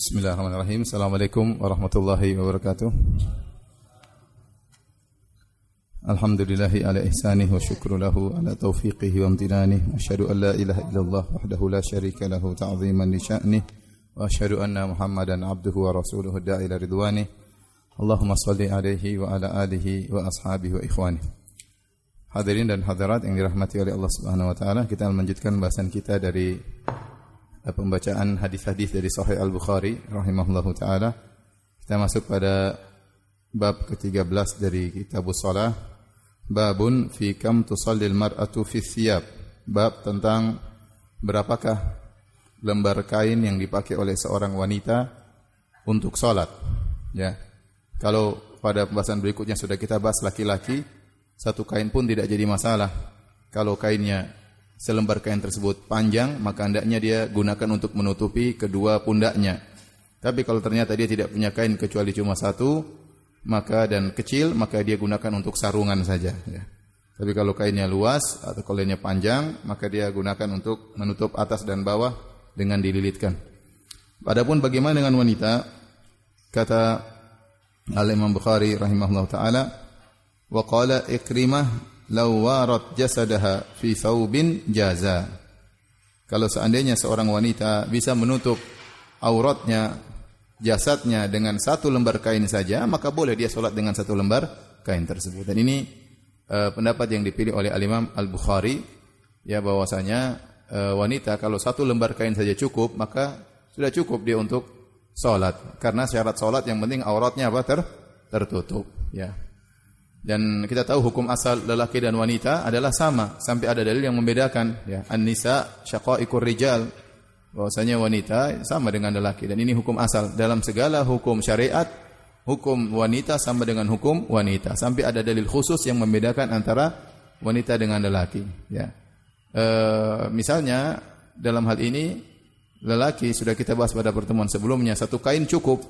Bismillahirrahmanirrahim. Assalamualaikum warahmatullahi wabarakatuh. Alhamdulillahi ala ihsanih wa syukru lahu ala taufiqihi wa amtinanih. Asyhadu an la ilaha illallah wahdahu la syarika lahu ta'ziman li sya'nih. Wa asyhadu anna Muhammadan abduhu wa rasuluhu da'i ila ridwanih. Allahumma salli alaihi wa ala alihi wa ashabihi wa ikhwanih. Hadirin dan hadirat yang dirahmati oleh Allah Subhanahu wa taala, kita melanjutkan bahasan kita dari pembacaan hadis-hadis dari Sahih Al-Bukhari rahimahullahu taala. Kita masuk pada bab ke-13 dari Kitabus Shalah. Babun fi kam tusallil mar'atu fi thiyab. Bab tentang berapakah lembar kain yang dipakai oleh seorang wanita untuk salat. Ya. Kalau pada pembahasan berikutnya sudah kita bahas laki-laki, satu kain pun tidak jadi masalah. Kalau kainnya selembar kain tersebut panjang, maka hendaknya dia gunakan untuk menutupi kedua pundaknya. Tapi kalau ternyata dia tidak punya kain kecuali cuma satu, maka dan kecil, maka dia gunakan untuk sarungan saja. Ya. Tapi kalau kainnya luas atau kainnya panjang, maka dia gunakan untuk menutup atas dan bawah dengan dililitkan. Adapun bagaimana dengan wanita? Kata Al-Imam Bukhari rahimahullah ta'ala, wa qala Ikrimah law warat jasadaha fi thawbin jaza. Kalau seandainya seorang wanita bisa menutup auratnya, jasadnya dengan satu lembar kain saja, maka boleh dia salat dengan satu lembar kain tersebut. Dan ini pendapat yang dipilih oleh Al-Imam Al-Bukhari, ya, bahwasanya wanita kalau satu lembar kain saja cukup, maka sudah cukup dia untuk salat. Karena syarat salat yang penting auratnya apa? Tertutup, ya. Dan kita tahu hukum asal lelaki dan wanita adalah sama, sampai ada dalil yang membedakan, ya. An-nisa syaqaiqur rijal, bahwasanya wanita sama dengan lelaki, dan ini hukum asal dalam segala hukum syariat. Hukum wanita sama dengan hukum wanita, sampai ada dalil khusus yang membedakan antara wanita dengan lelaki, ya. Misalnya dalam hal ini lelaki sudah kita bahas pada pertemuan sebelumnya, satu kain cukup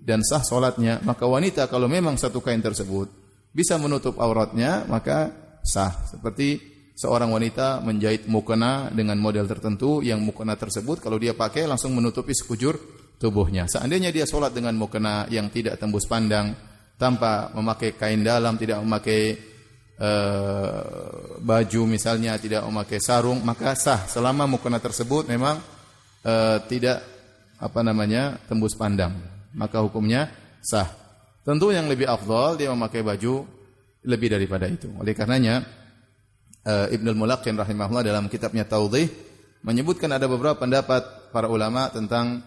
dan sah salatnya. Maka wanita kalau memang satu kain tersebut bisa menutup auratnya, maka sah. Seperti seorang wanita menjahit mukena dengan model tertentu, yang mukena tersebut kalau dia pakai langsung menutupi sekujur tubuhnya. Seandainya dia solat dengan mukena yang tidak tembus pandang, tanpa memakai kain dalam, tidak memakai baju misalnya, tidak memakai sarung, maka sah selama mukena tersebut memang tidak tembus pandang, maka hukumnya sah. Tentu yang lebih afdal dia memakai baju lebih daripada itu. Oleh karenanya Ibnul Mulaqin rahimahullah dalam kitabnya Tawdih menyebutkan ada beberapa pendapat para ulama tentang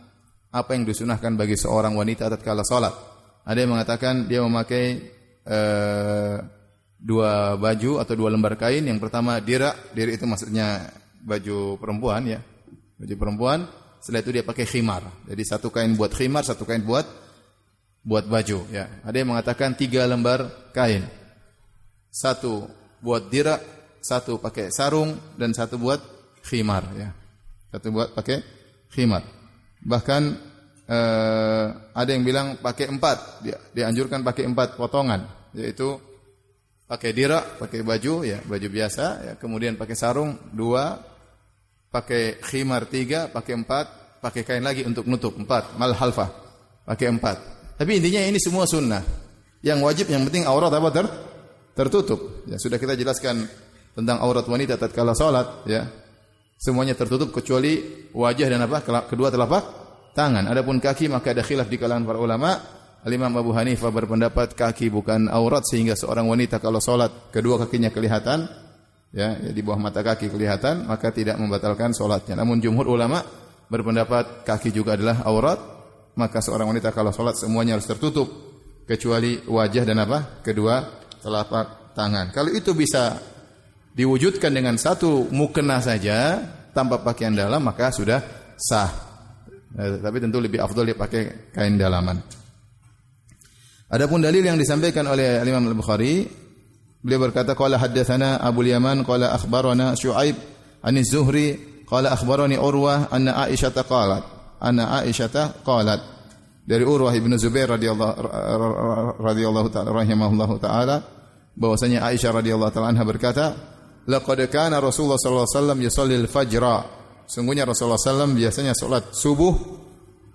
apa yang disunahkan bagi seorang wanita tatkala salat. Ada yang mengatakan dia memakai dua baju atau dua lembar kain. Yang pertama dirak itu maksudnya baju perempuan, ya. Baju perempuan. Setelah itu dia pakai khimar. Jadi satu kain buat khimar, satu kain buat baju, ya. Ada yang mengatakan 3 lembar kain. Satu buat dirak, satu pakai sarung, dan satu buat khimar, ya. Satu buat pakai khimar. Bahkan ada yang bilang pakai 4. Dia anjurkan pakai 4 potongan, yaitu pakai dirak, pakai baju, ya, baju biasa, ya. Kemudian pakai sarung 2, pakai khimar 3, pakai 4, pakai kain lagi untuk nutup 4, mal halfah, pakai 4. Tapi intinya ini semua sunnah. Yang wajib, yang penting aurat apa? Tertutup. Ya, sudah kita jelaskan tentang aurat wanita tatkala salat, ya. Semuanya tertutup kecuali wajah dan kedua telapak tangan. Adapun kaki maka ada khilaf di kalangan para ulama. Al-Imam Abu Hanifah berpendapat kaki bukan aurat, sehingga seorang wanita kalau salat kedua kakinya kelihatan, ya, di bawah mata kaki kelihatan, maka tidak membatalkan salatnya. Namun jumhur ulama berpendapat kaki juga adalah aurat. Maka seorang wanita kalau salat semuanya harus tertutup kecuali wajah dan kedua telapak tangan. Kalau itu bisa diwujudkan dengan satu mukena saja tanpa pakaian dalam, maka sudah sah. Tapi tentu lebih afdal dia pakai kain dalaman. Adapun dalil yang disampaikan oleh Imam Al-Bukhari, beliau berkata qala haddatsana Abu Yaman qala akhbarana Syuaib an Az-Zuhri qala akhbarani Urwah anna Aisyah qalat, dari Urwah ibn Zubair radhiyallahu ta'ala rahimahullahu ta'ala, bahwasanya Aisyah radhiyallahu ta'ala anha berkata, laqad kana Rasulullah sallallahu alaihi wasallam yusalli al-fajra, sungguhnya Rasulullah sallallahu biasanya salat subuh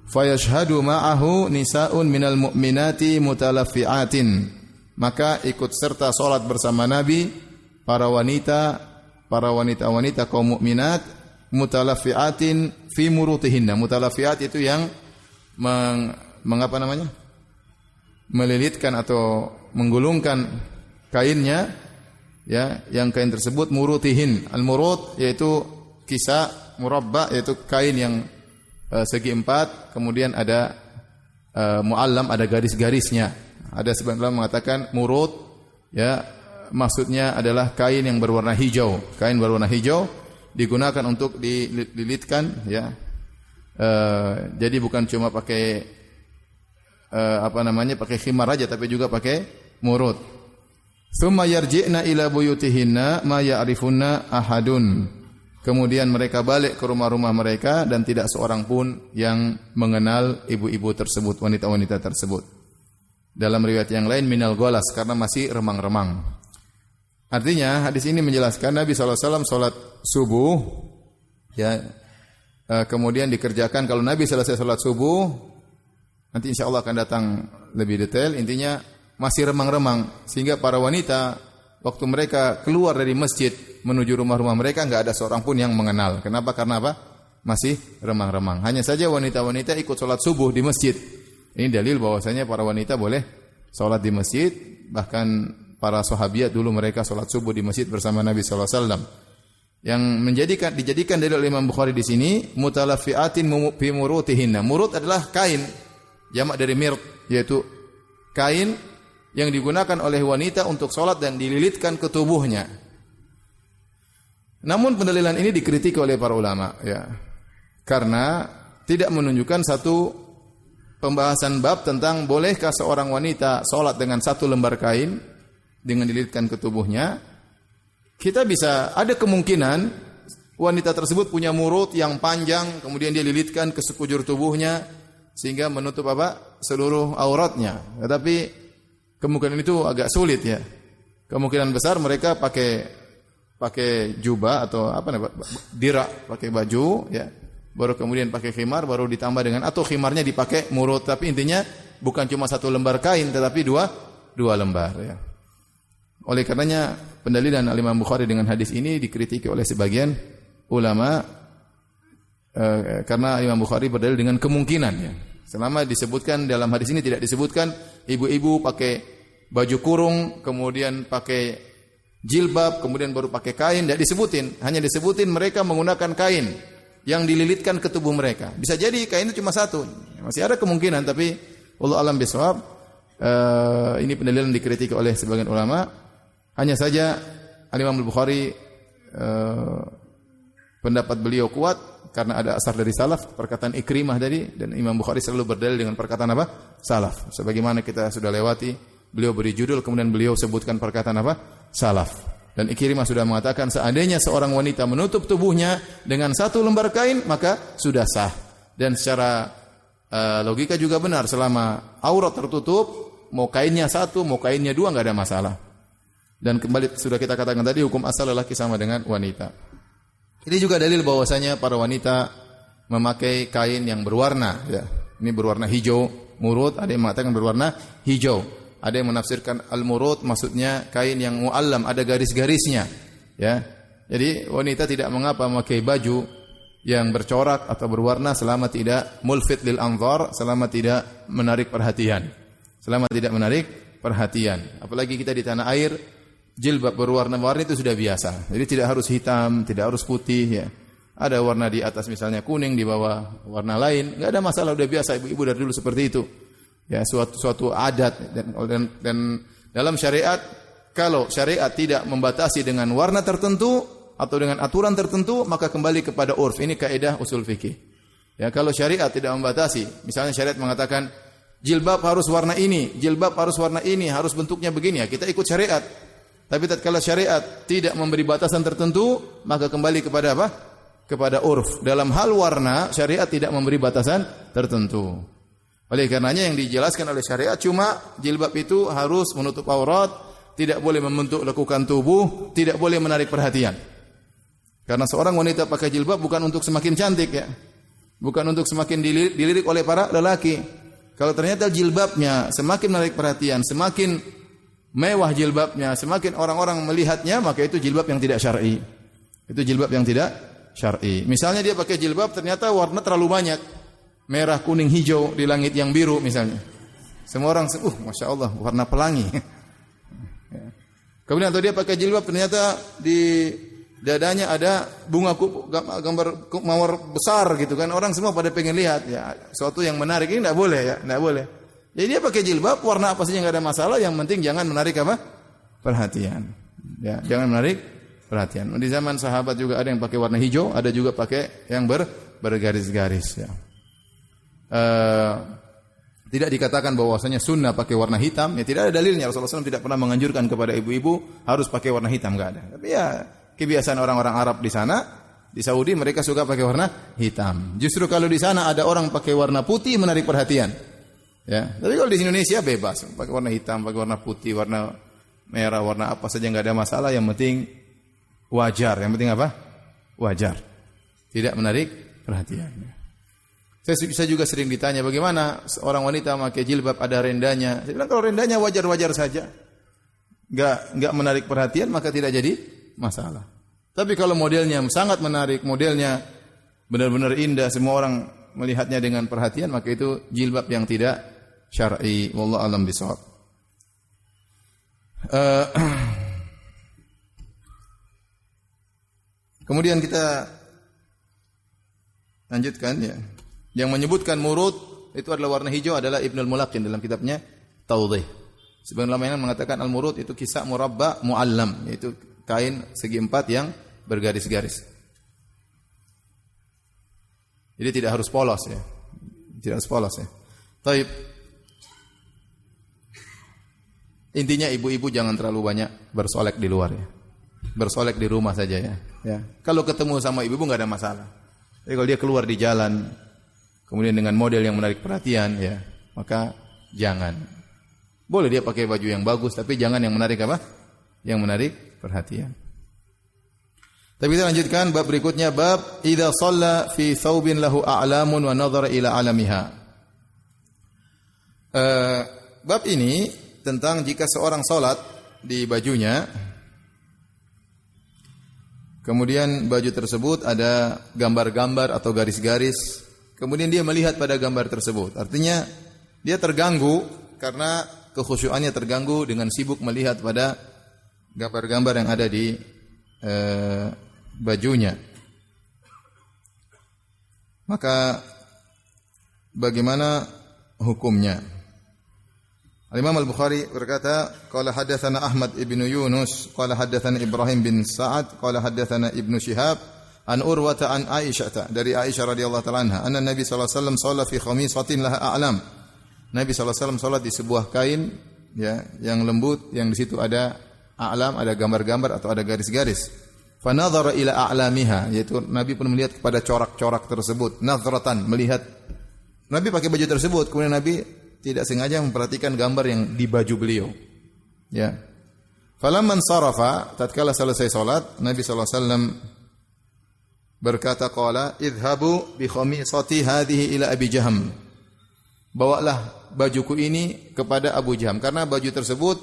fayashhadu ma'ahu nisa'un minal mu'minati mutalaffi'atin. Maka ikut serta salat bersama Nabi para wanita kaum mukminat mutalaffi'atin fi murutihinna. Mutalaffi'at itu yang mengapa namanya? Melilitkan atau menggulungkan kainnya, ya, yang kain tersebut murutihin. Al-murut yaitu kisah, murabba yaitu kain yang segi empat, kemudian ada muallam, ada garis-garisnya. Ada sebagian mengatakan murut, ya, maksudnya adalah kain yang berwarna hijau. Kain berwarna hijau digunakan untuk dililitkan, ya. Jadi bukan cuma pakai pakai khimar aja, tapi juga pakai murut. Tsumma yarji'na ila buyutihinna ma ya'rifunna ahadun. Kemudian mereka balik ke rumah-rumah mereka dan tidak seorang pun yang mengenal ibu-ibu tersebut, wanita-wanita tersebut. Dalam riwayat yang lain minal golas, karena masih remang-remang. Artinya hadis ini menjelaskan Nabi SAW salat subuh, ya, kemudian dikerjakan kalau Nabi selesai salat subuh, nanti insya Allah akan datang lebih detail. Intinya masih remang-remang, sehingga para wanita waktu mereka keluar dari masjid menuju rumah-rumah mereka enggak ada seorang pun yang mengenal. Kenapa? Karena apa? Masih remang-remang. Hanya saja wanita-wanita ikut salat subuh di masjid. Ini dalil bahwasanya para wanita boleh salat di masjid. Bahkan para sahabiat dulu mereka salat subuh di masjid bersama Nabi sallallahu alaihi wasallam. Yang dijadikan dalil oleh Imam Bukhari di sini mutalaffi'atin fi murutihinna. Murut adalah kain, jamak dari mirt, yaitu kain yang digunakan oleh wanita untuk sholat dan dililitkan ke tubuhnya. Namun pendalilan ini dikritik oleh para ulama, ya, karena tidak menunjukkan satu pembahasan bab tentang bolehkah seorang wanita sholat dengan satu lembar kain dengan dililitkan ke tubuhnya. Kita bisa ada kemungkinan wanita tersebut punya murut yang panjang, kemudian dia lilitkan ke sekujur tubuhnya sehingga menutup seluruh auratnya. Tetapi kemungkinan itu agak sulit, ya. Kemungkinan besar mereka pakai jubah atau dirak, pakai baju, ya. Baru kemudian pakai khimar, baru ditambah dengan atau khimarnya dipakai murut. Tapi intinya bukan cuma satu lembar kain, tetapi dua lembar, ya. Oleh karenanya pendalilan Imam Bukhari dengan hadis ini dikritiki oleh sebagian ulama karena Imam Bukhari berdalil dengan kemungkinan, ya. Selama disebutkan dalam hadis ini tidak disebutkan ibu-ibu pakai baju kurung, kemudian pakai jilbab, kemudian baru pakai kain, tidak disebutin. Hanya disebutin mereka menggunakan kain yang dililitkan ke tubuh mereka. Bisa jadi kain itu cuma satu. Masih ada kemungkinan, tapi wallahu a'lam bishawab. Ini pendalilan dikritik oleh sebagian ulama. Hanya saja Imam Bukhari pendapat beliau kuat karena ada asar dari salaf, perkataan Ikrimah tadi, dan Imam Bukhari selalu berdalil dengan perkataan salaf. Sebagaimana kita sudah lewati, beliau beri judul kemudian beliau sebutkan perkataan salaf. Dan Ikrimah sudah mengatakan seandainya seorang wanita menutup tubuhnya dengan satu lembar kain maka sudah sah. Dan secara logika juga benar, selama aurat tertutup, mau kainnya satu, mau kainnya dua, enggak ada masalah. Dan kembali sudah kita katakan tadi, hukum asal lelaki sama dengan wanita. Ini juga dalil bahwasanya para wanita memakai kain yang berwarna, ya. Ini berwarna hijau, murut, ada yang mengatakan berwarna hijau. Ada yang menafsirkan al-murut maksudnya kain yang muallam, ada garis-garisnya, ya. Jadi wanita tidak mengapa memakai baju yang bercorak atau berwarna selama tidak mulfit lil anzar, selama tidak menarik perhatian. Selama tidak menarik perhatian. Apalagi kita di tanah air, jilbab berwarna-warni itu sudah biasa. Jadi tidak harus hitam, tidak harus putih, ya. Ada warna di atas misalnya kuning, di bawah warna lain, enggak ada masalah, sudah biasa ibu-ibu dari dulu seperti itu. Ya, suatu adat dan dalam syariat, kalau syariat tidak membatasi dengan warna tertentu atau dengan aturan tertentu, maka kembali kepada urf. Ini kaidah usul fikih. Ya, kalau syariat tidak membatasi, misalnya syariat mengatakan jilbab harus warna ini, jilbab harus warna ini, harus bentuknya begini, ya kita ikut syariat. Tapi tatkala syariat tidak memberi batasan tertentu, maka kembali kepada apa? Kepada urf. Dalam hal warna, syariat tidak memberi batasan tertentu. Oleh karenanya yang dijelaskan oleh syariat cuma jilbab itu harus menutup aurat, tidak boleh membentuk lekukan tubuh, tidak boleh menarik perhatian. Karena seorang wanita pakai jilbab bukan untuk semakin cantik, ya. Bukan untuk semakin dilirik oleh para lelaki. Kalau ternyata jilbabnya semakin menarik perhatian, semakin mewah jilbabnya, semakin orang-orang melihatnya, maka itu jilbab yang tidak syar'i. Itu jilbab yang tidak syar'i. Misalnya dia pakai jilbab ternyata warna terlalu banyak. Merah, kuning, hijau di langit yang biru misalnya. Semua orang, Masya Allah, warna pelangi. Kemudian atau dia pakai jilbab ternyata di dadanya ada bunga gambar mawar besar gitu kan. Orang semua pada pengen lihat ya. Sesuatu yang menarik ini enggak boleh ya, enggak boleh. Jadi dia pakai jilbab warna apa saja enggak ada masalah, yang penting jangan menarik apa? Perhatian. Ya, jangan menarik perhatian. Di zaman sahabat juga ada yang pakai warna hijau, ada juga pakai yang bergaris-garis ya. Tidak dikatakan bahwasanya sunnah pakai warna hitam, ya tidak ada dalilnya. Rasulullah SAW tidak pernah menganjurkan kepada ibu-ibu harus pakai warna hitam, enggak ada. Tapi ya kebiasaan orang-orang Arab di sana, di Saudi mereka suka pakai warna hitam. Justru kalau di sana ada orang pakai warna putih menarik perhatian. Ya, tapi kalau di Indonesia bebas, pakai warna hitam, pakai warna putih, warna merah, warna apa saja enggak ada masalah, yang penting wajar. Yang penting apa? Wajar. Tidak menarik perhatian. Saya juga sering ditanya bagaimana seorang wanita memakai jilbab ada rendanya. Saya bilang kalau rendanya wajar-wajar saja. Enggak menarik perhatian maka tidak jadi masalah. Tapi kalau modelnya sangat menarik, modelnya benar-benar indah, semua orang melihatnya dengan perhatian, maka itu jilbab yang tidak syar'i. Wallahu a'lam bishawab. Kemudian kita lanjutkan ya. Yang menyebutkan murud itu adalah warna hijau adalah Ibnul Mulaqin dalam kitabnya Tawdih. Sebagian ulama yang mengatakan al-murud itu kisah murabba muallam, yaitu kain segi empat yang bergaris-garis. Jadi tidak harus polos ya. Tidak harus polos ya. Taib. Intinya ibu-ibu jangan terlalu banyak bersolek di luar ya. Bersolek di rumah saja ya. Ya. Kalau ketemu sama ibu-ibu enggak ada masalah. Tapi kalau dia keluar di jalan kemudian dengan model yang menarik perhatian ya, maka jangan. Boleh dia pakai baju yang bagus tapi jangan yang menarik apa? Yang menarik perhatian. Tapi kita lanjutkan bab berikutnya, bab idza shalla fi thawbin lahu a'lamun wa nadhara ila 'alamiha. Bab ini tentang jika seorang salat di bajunya kemudian baju tersebut ada gambar-gambar atau garis-garis, kemudian dia melihat pada gambar tersebut. Artinya dia terganggu karena kekhusyuannya terganggu dengan sibuk melihat pada gambar-gambar yang ada di bajunya. Maka bagaimana hukumnya? Al-Imam Al-Bukhari berkata, qala hadatsana Ahmad ibn Yunus, qala hadatsana Ibrahim bin Sa'ad, qala hadatsana Ibnu Syihab an Urwata an Aisyah, dari Aisyah radhiyallahu ta'ala anha, anna Nabi sallallahu alaihi wasallam shalla fi khamisatin laha a'lam. Nabi sallallahu alaihi wasallam salat di sebuah kain ya yang lembut, yang di situ ada a'lam, ada gambar-gambar atau ada garis-garis. Fa nadhara ila a'lamiha, yaitu Nabi pun melihat kepada corak-corak tersebut. Nazratan, melihat. Nabi pakai baju tersebut, kemudian Nabi tidak sengaja memperhatikan gambar yang di baju beliau. Ya. Falamman sarafa, tatkala selesai salat, Nabi sallallahu alaihi wasallam berkata, qala idhabu bi khamisati hadhihi ila Abi Jaham. Bawalah bajuku ini kepada Abu Jaham, karena baju tersebut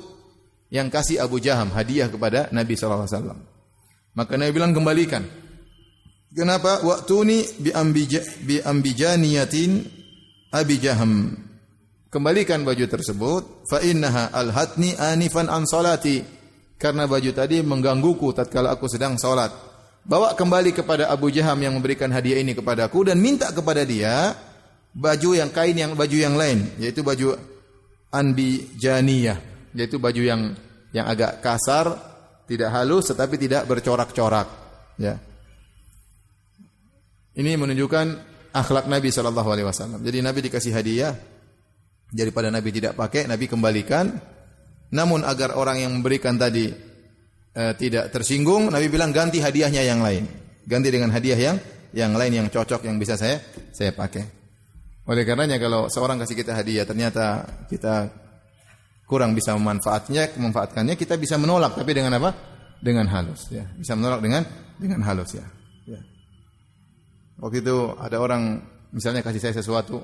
yang kasih Abu Jaham hadiah kepada Nabi sallallahu alaihi wasallam. Maka Nabi bilang kembalikan. Kenapa? Waqtuni bi ambijaniyatin Abi Jaham. Kembalikan baju tersebut, fa innaha alhatni anifan an salati, karena baju tadi menggangguku tatkala aku sedang salat. Bawa kembali kepada Abu Jaham yang memberikan hadiah ini kepadaku, dan minta kepada dia baju yang kain yang baju yang lain, yaitu baju anbijaniyah, yaitu baju yang agak kasar, tidak halus tetapi tidak bercorak-corak, ya. Ini menunjukkan akhlak Nabi sallallahu alaihi wasallam. Jadi Nabi dikasih hadiah, daripada Nabi tidak pakai, Nabi kembalikan. Namun agar orang yang memberikan tadi tidak tersinggung, Nabi bilang ganti hadiahnya yang lain. Ganti dengan hadiah yang lain yang cocok, yang bisa saya pakai. Oleh karenanya kalau seorang kasih kita hadiah ternyata kita kurang bisa memanfaatkannya, kita bisa menolak, tapi dengan apa? Dengan halus, ya. Bisa menolak dengan halus, ya. Ya. Waktu itu ada orang misalnya kasih saya sesuatu,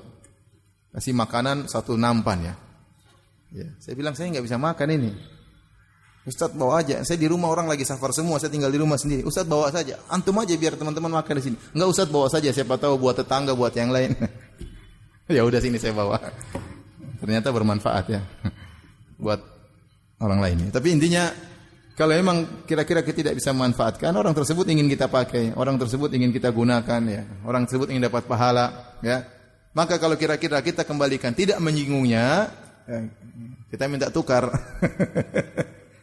kasih makanan satu nampan ya. Ya, saya bilang saya enggak bisa makan ini. Ustaz bawa aja. Saya di rumah orang lagi safar semua, saya tinggal di rumah sendiri. Ustaz bawa saja. Antum aja biar teman-teman makan di sini. Enggak, Ustaz bawa saja, siapa tahu buat tetangga, buat yang lain. Ya udah sini saya bawa. Ternyata bermanfaat ya. Buat orang lain. Tapi intinya kalau memang kira-kira kita tidak bisa memanfaatkan, orang tersebut ingin kita pakai, orang tersebut ingin kita gunakan ya. Orang tersebut ingin dapat pahala ya. Maka kalau kira-kira kita kembalikan tidak menyinggungnya, ya, kita minta tukar.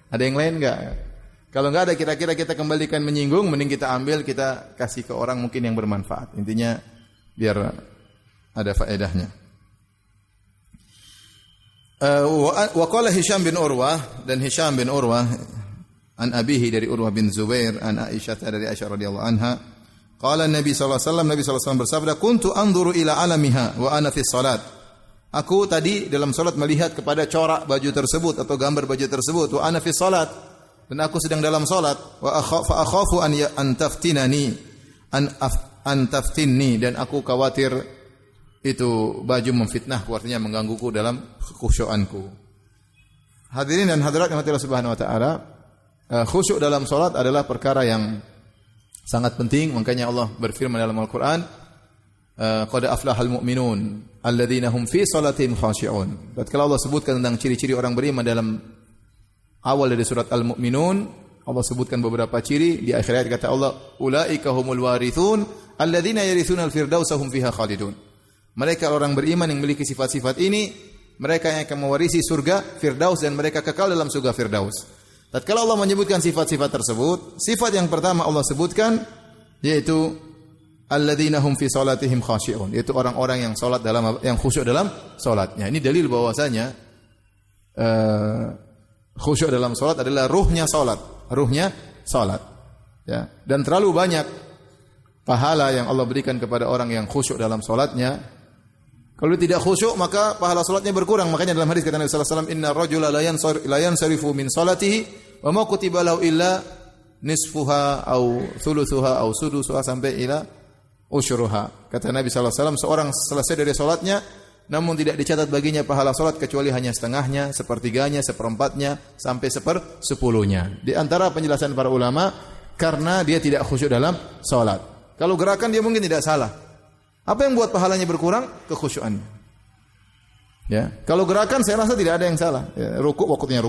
Ada yang lain enggak? Kalau enggak ada kira-kira kita kembalikan menyinggung, mending kita ambil, kita kasih ke orang mungkin yang bermanfaat. Intinya biar ada faedahnya. Wa qala Hisham bin Urwah, dan Hisham bin Urwah an abihi dari Urwah bin Zubair an Aisyah dari Aisyah radhiyallahu anha, qala Nabi sallallahu alaihi wasallam, Nabi sallallahu alaihi wasallam bersabda, kuntu anzuru ila alamiha wa ana fi shalat. Aku tadi dalam salat melihat kepada corak baju tersebut atau gambar baju tersebut, wa ana fi shalat, dan aku sedang dalam salat, wa akhafu an taftinani an taftinni, dan aku khawatir itu baju memfitnahku, artinya menggangguku dalam khusyuanku. Hadirin dan hadirat yang Allah Subhanahu wa taala, khusyuk dalam salat adalah perkara yang sangat penting. Makanya Allah berfirman dalam Al-Qur'an, qad aflahal mu'minun alladzina hum fi salatihim khashi'un. Tatkala Allah sebutkan tentang ciri-ciri orang beriman dalam awal dari surat Al-Mu'minun, Allah sebutkan beberapa ciri. Di akhir ayat kata Allah, ulaika humul warithun alladzina yarithuna al-firdausa hum fiha khalidun. Mereka orang beriman yang memiliki sifat-sifat ini, mereka yang akan mewarisi surga Firdaus dan mereka kekal dalam surga Firdaus. Tatkala Allah menyebutkan sifat-sifat tersebut, sifat yang pertama Allah sebutkan yaitu alladzina hum fi salatihim khashi'un, yaitu orang-orang yang salat dalam, yang khusyuk dalam salatnya. Ini dalil bahwasanya khusyuk dalam salat adalah ruhnya salat. Ya, dan terlalu banyak pahala yang Allah berikan kepada orang yang khusyuk dalam salatnya. Kalau tidak khusyuk maka pahala salatnya berkurang. Makanya dalam hadis kata Nabi sallallahu alaihi wasallam, inna rajula la yansarifu min salatihi wa ma kutiba lahu illa nisfuha au thuluthuha au sudusuha sampai ila usyruha. Kata Nabi sallallahu alaihi wasallam, seorang selesai dari salatnya namun tidak dicatat baginya pahala salat kecuali hanya setengahnya, sepertiganya, seperempatnya sampai sepersepuluhnya. Di antara penjelasan para ulama, karena dia tidak khusyuk dalam salat. Kalau gerakan dia mungkin tidak salah. Apa yang buat pahalanya berkurang? Kekhusyuannya. Ya, kalau gerakan saya rasa tidak ada yang salah. Ya, rukuk waktunya,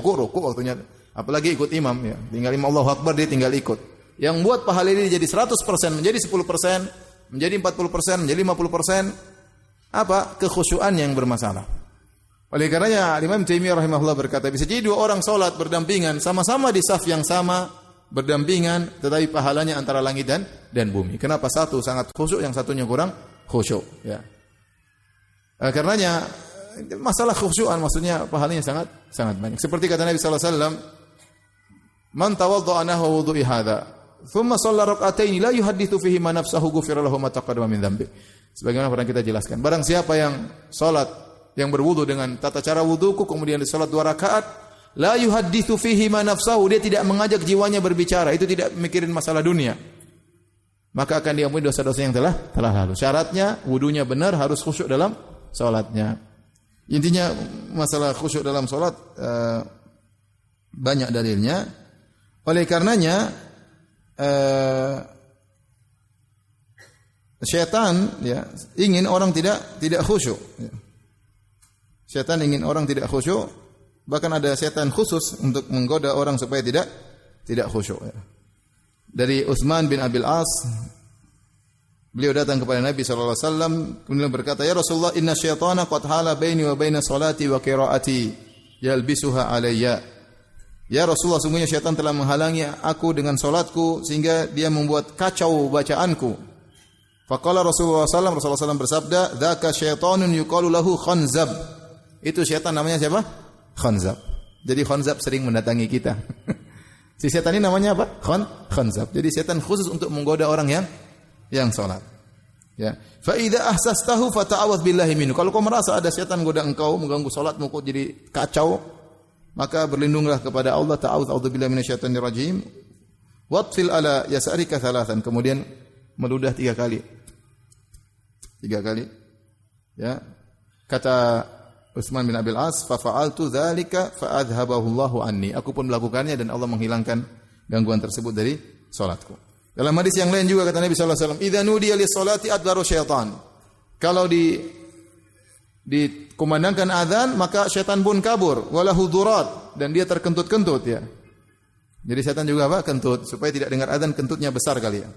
apalagi ikut imam ya. Tinggal imam Allahu Akbar dia tinggal ikut. Yang buat pahala ini jadi 100%, menjadi 10%, menjadi 40%, menjadi 50%, apa? Kekhusyuan yang bermasalah. Oleh karenanya Imam Taimiyah rahimahullah berkata, bisa jadi dua orang salat berdampingan, sama-sama di saf yang sama, berdampingan, tetapi pahalanya antara langit dan bumi. Kenapa? Satu sangat khusyuk, yang satunya kurang khusyuk. Ya. Karenanya masalah khusyuan maksudnya pahalanya sangat banyak. Seperti kata Nabi sallallahu alaihi wasallam, "Man tawadda'a nahwa wudu'i hadza, thumma shalla rak'atayn la yuhaddithu fihi ma nafsuhu ghufira lahu ma taqaddama min dhanbi." Sebagaimana pernah kita jelaskan, barang siapa yang salat, yang berwudu dengan tata cara wuduku, kemudian salat 2 rakaat, la yuhadditsu fihi ma nafsahu, dia tidak mengajak jiwanya berbicara, itu tidak mikirin masalah dunia, maka akan diampuni dosa-dosa yang telah lalu. Syaratnya wudunya benar, harus khusyuk dalam salatnya. Intinya masalah khusyuk dalam salat banyak dalilnya. Oleh karenanya syaitan ya ingin orang tidak khusyuk. Syaitan ingin orang tidak khusyuk. Bahkan ada setan khusus untuk menggoda orang supaya tidak khusyuk. Dari Utsman bin Abil As, beliau datang kepada Nabi sallallahu alaihi wasallam kemudian berkata, "Ya Rasulullah, inna syaitana qad hala baini wa baina salati wa qiraati yalbisuha alayya." Ya Rasulullah, sungguhnya syaitan telah menghalangi aku dengan salatku sehingga dia membuat kacau bacaanku. Faqala Rasulullah sallallahu alaihi wasallam bersabda, "Dzaka syaitanun yuqalu lahu khanzab." Itu syaitan namanya siapa? Khanzab. Jadi Khanzab sering mendatangi kita. Si setan ini namanya apa? Khanzab. Jadi setan khusus untuk menggoda orang yang salat. Ya. Fa idza ahsastahu fata'awwadz billahi minhu. Kalau kau merasa ada setan menggoda engkau, mengganggu salatmu kok jadi kacau, maka berlindunglah kepada Allah. Ta'awudzu billahi minasyaitonir rajim. Watfil ala yasarika thalathan. Kemudian meludah 3 kali. 3 kali. Ya. Kata Utsman bin Abil As, "Fa fa'altu dzalika fa adhabahu Allahu anni." Aku pun melakukannya dan Allah menghilangkan gangguan tersebut dari salatku. Dalam hadis yang lain juga kata Nabi sallallahu alaihi wasallam, "Idza nudiya lis-salati adbaru syaitan." Kalau dikumandangkan azan, maka syaitan pun kabur, walahu durat, dan dia terkentut-kentut ya. Jadi syaitan juga apa? Kentut, supaya tidak dengar azan, kentutnya besar kali ya.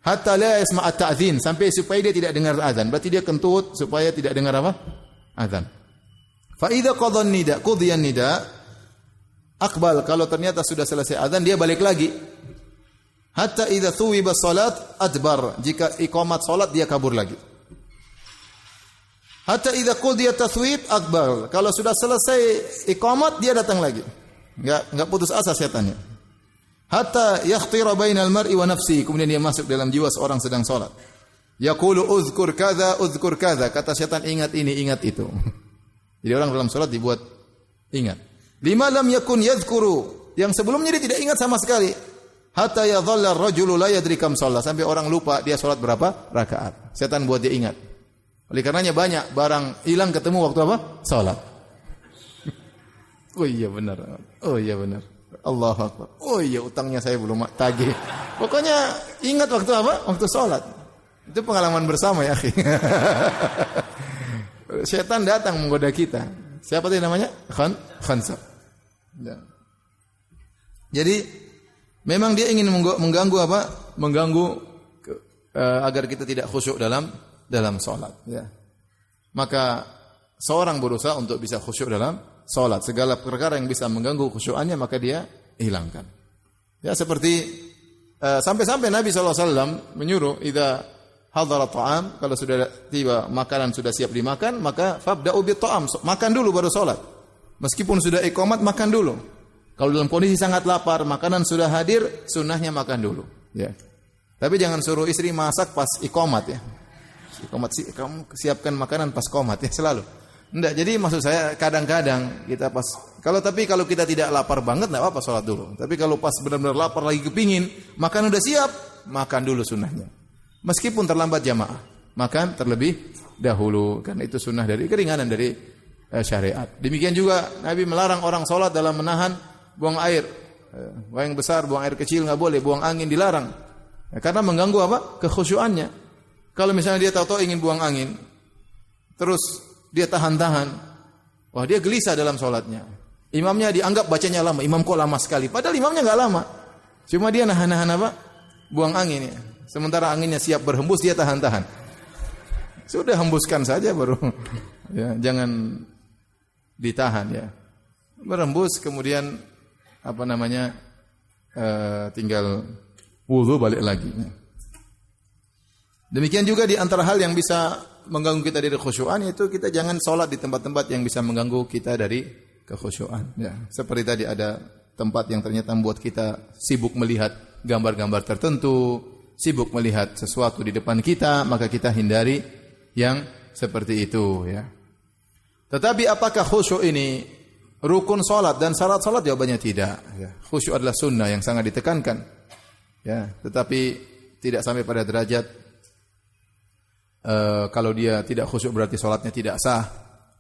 Hatta la yasma' at-ta'dzin, sampai supaya dia tidak dengar azan. Berarti dia kentut supaya tidak dengar apa? Azan. Fa idza qadha an-nida, qudiya an-nida, aqbal, kalau ternyata sudah selesai azan dia balik lagi. Hatta idza thuwiba salat adbar, jika iqamat salat dia kabur lagi. Hatta idza qudiya tathwib akbar, kalau sudah selesai iqamat dia datang lagi. Enggak putus asa setannya. Hatta yakhtira bainal mar'i wa nafsi, kemudian dia masuk dalam jiwa seorang sedang salat. Yaqulu uzkur kadza, kata setan ingat ini, ingat itu. Jadi orang dalam salat dibuat ingat. Lima lam yakun yadhkuru, yang sebelumnya dia tidak ingat sama sekali. Hatta yadhalla ar-rajulu la yadri kam shalla, sampai orang lupa dia salat berapa rakaat. Setan buat dia ingat. Oleh karenanya banyak barang hilang ketemu waktu apa? Salat. Oh iya benar. Allahu Akbar. Oh iya, utangnya saya belum tagih. Pokoknya ingat waktu apa? Waktu salat. Itu pengalaman bersama ya, akhi. Setan datang menggoda kita. Siapa tadi namanya? Khansa. Ya. Jadi memang dia ingin mengganggu apa? Mengganggu agar kita tidak khusyuk dalam salat, ya. Maka seorang berusaha untuk bisa khusyuk dalam salat. Segala perkara yang bisa mengganggu khusyukannya maka dia hilangkan. Ya, seperti sampai-sampai Nabi SAW menyuruh idza hadara ta'am, kalau sudah tiba makanan sudah siap dimakan, maka fabda'u bit ta'am, makan dulu baru salat. Meskipun sudah iqamat, makan dulu. Kalau dalam kondisi sangat lapar, makanan sudah hadir, sunnahnya makan dulu, ya. Tapi jangan suruh istri masak pas iqamat ya. Iqamat kamu siapkan makanan pas qomat ya, selalu. Enggak, jadi maksud saya kadang-kadang kita kalau kita tidak lapar banget enggak apa-apa salat dulu. Tapi kalau pas benar-benar lapar lagi kepingin, makan udah siap, makan dulu sunnahnya. Meskipun terlambat jamaah, makan terlebih dahulu, kan itu sunnah dari keringanan dari syariat. Demikian juga Nabi melarang orang salat dalam menahan buang air. Buang besar, buang air kecil enggak boleh, buang angin dilarang. Ya, karena mengganggu apa? Kekhusyuannya. Kalau misalnya dia tahu-tahu ingin buang angin, terus dia tahan-tahan, wah dia gelisah dalam sholatnya. Imamnya dianggap bacanya lama, imam kok lama sekali. Padahal imamnya enggak lama. Cuma dia nahan-nahan apa? Buang angin ya. Sementara anginnya siap berhembus, dia tahan-tahan. Sudah hembuskan saja baru. Ya, jangan ditahan ya. Berhembus kemudian tinggal wudu balik lagi. Demikian juga di antara hal yang bisa mengganggu kita dari khusyuan, yaitu kita jangan sholat di tempat-tempat yang bisa mengganggu kita dari kekhusyuan. Ya, seperti tadi ada tempat yang ternyata membuat kita sibuk melihat gambar-gambar tertentu, sibuk melihat sesuatu di depan kita, maka kita hindari yang seperti itu. Ya. Tetapi apakah khusyuk ini rukun sholat dan syarat sholat? Jawabannya tidak. Ya. Khusyuk adalah sunnah yang sangat ditekankan. Ya, tetapi tidak sampai pada derajat kalau dia tidak khusyuk berarti salatnya tidak sah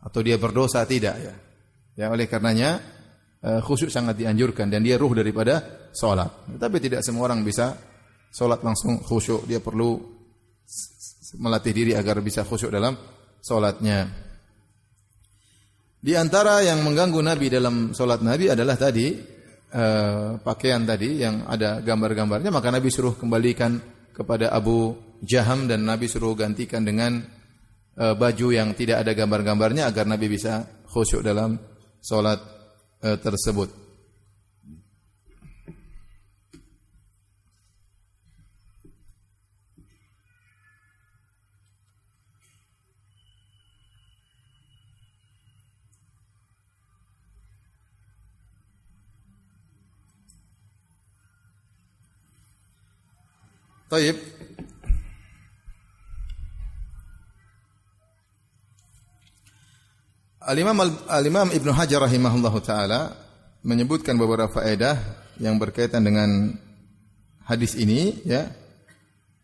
atau dia berdosa, tidak ya. Ya, oleh karenanya khusyuk sangat dianjurkan dan dia ruh daripada salat. Tetapi tidak semua orang bisa salat langsung khusyuk, dia perlu melatih diri agar bisa khusyuk dalam salatnya. Di antara yang mengganggu Nabi dalam salat Nabi adalah tadi pakaian tadi yang ada gambar-gambarnya, maka Nabi suruh kembalikan kepada Abu Jaham dan Nabi suruh gantikan dengan baju yang tidak ada gambar-gambarnya agar Nabi bisa khusyuk dalam salat tersebut. Taib. Al-Imam Ibnu Hajar rahimahullahu taala menyebutkan beberapa faedah yang berkaitan dengan hadis ini ya.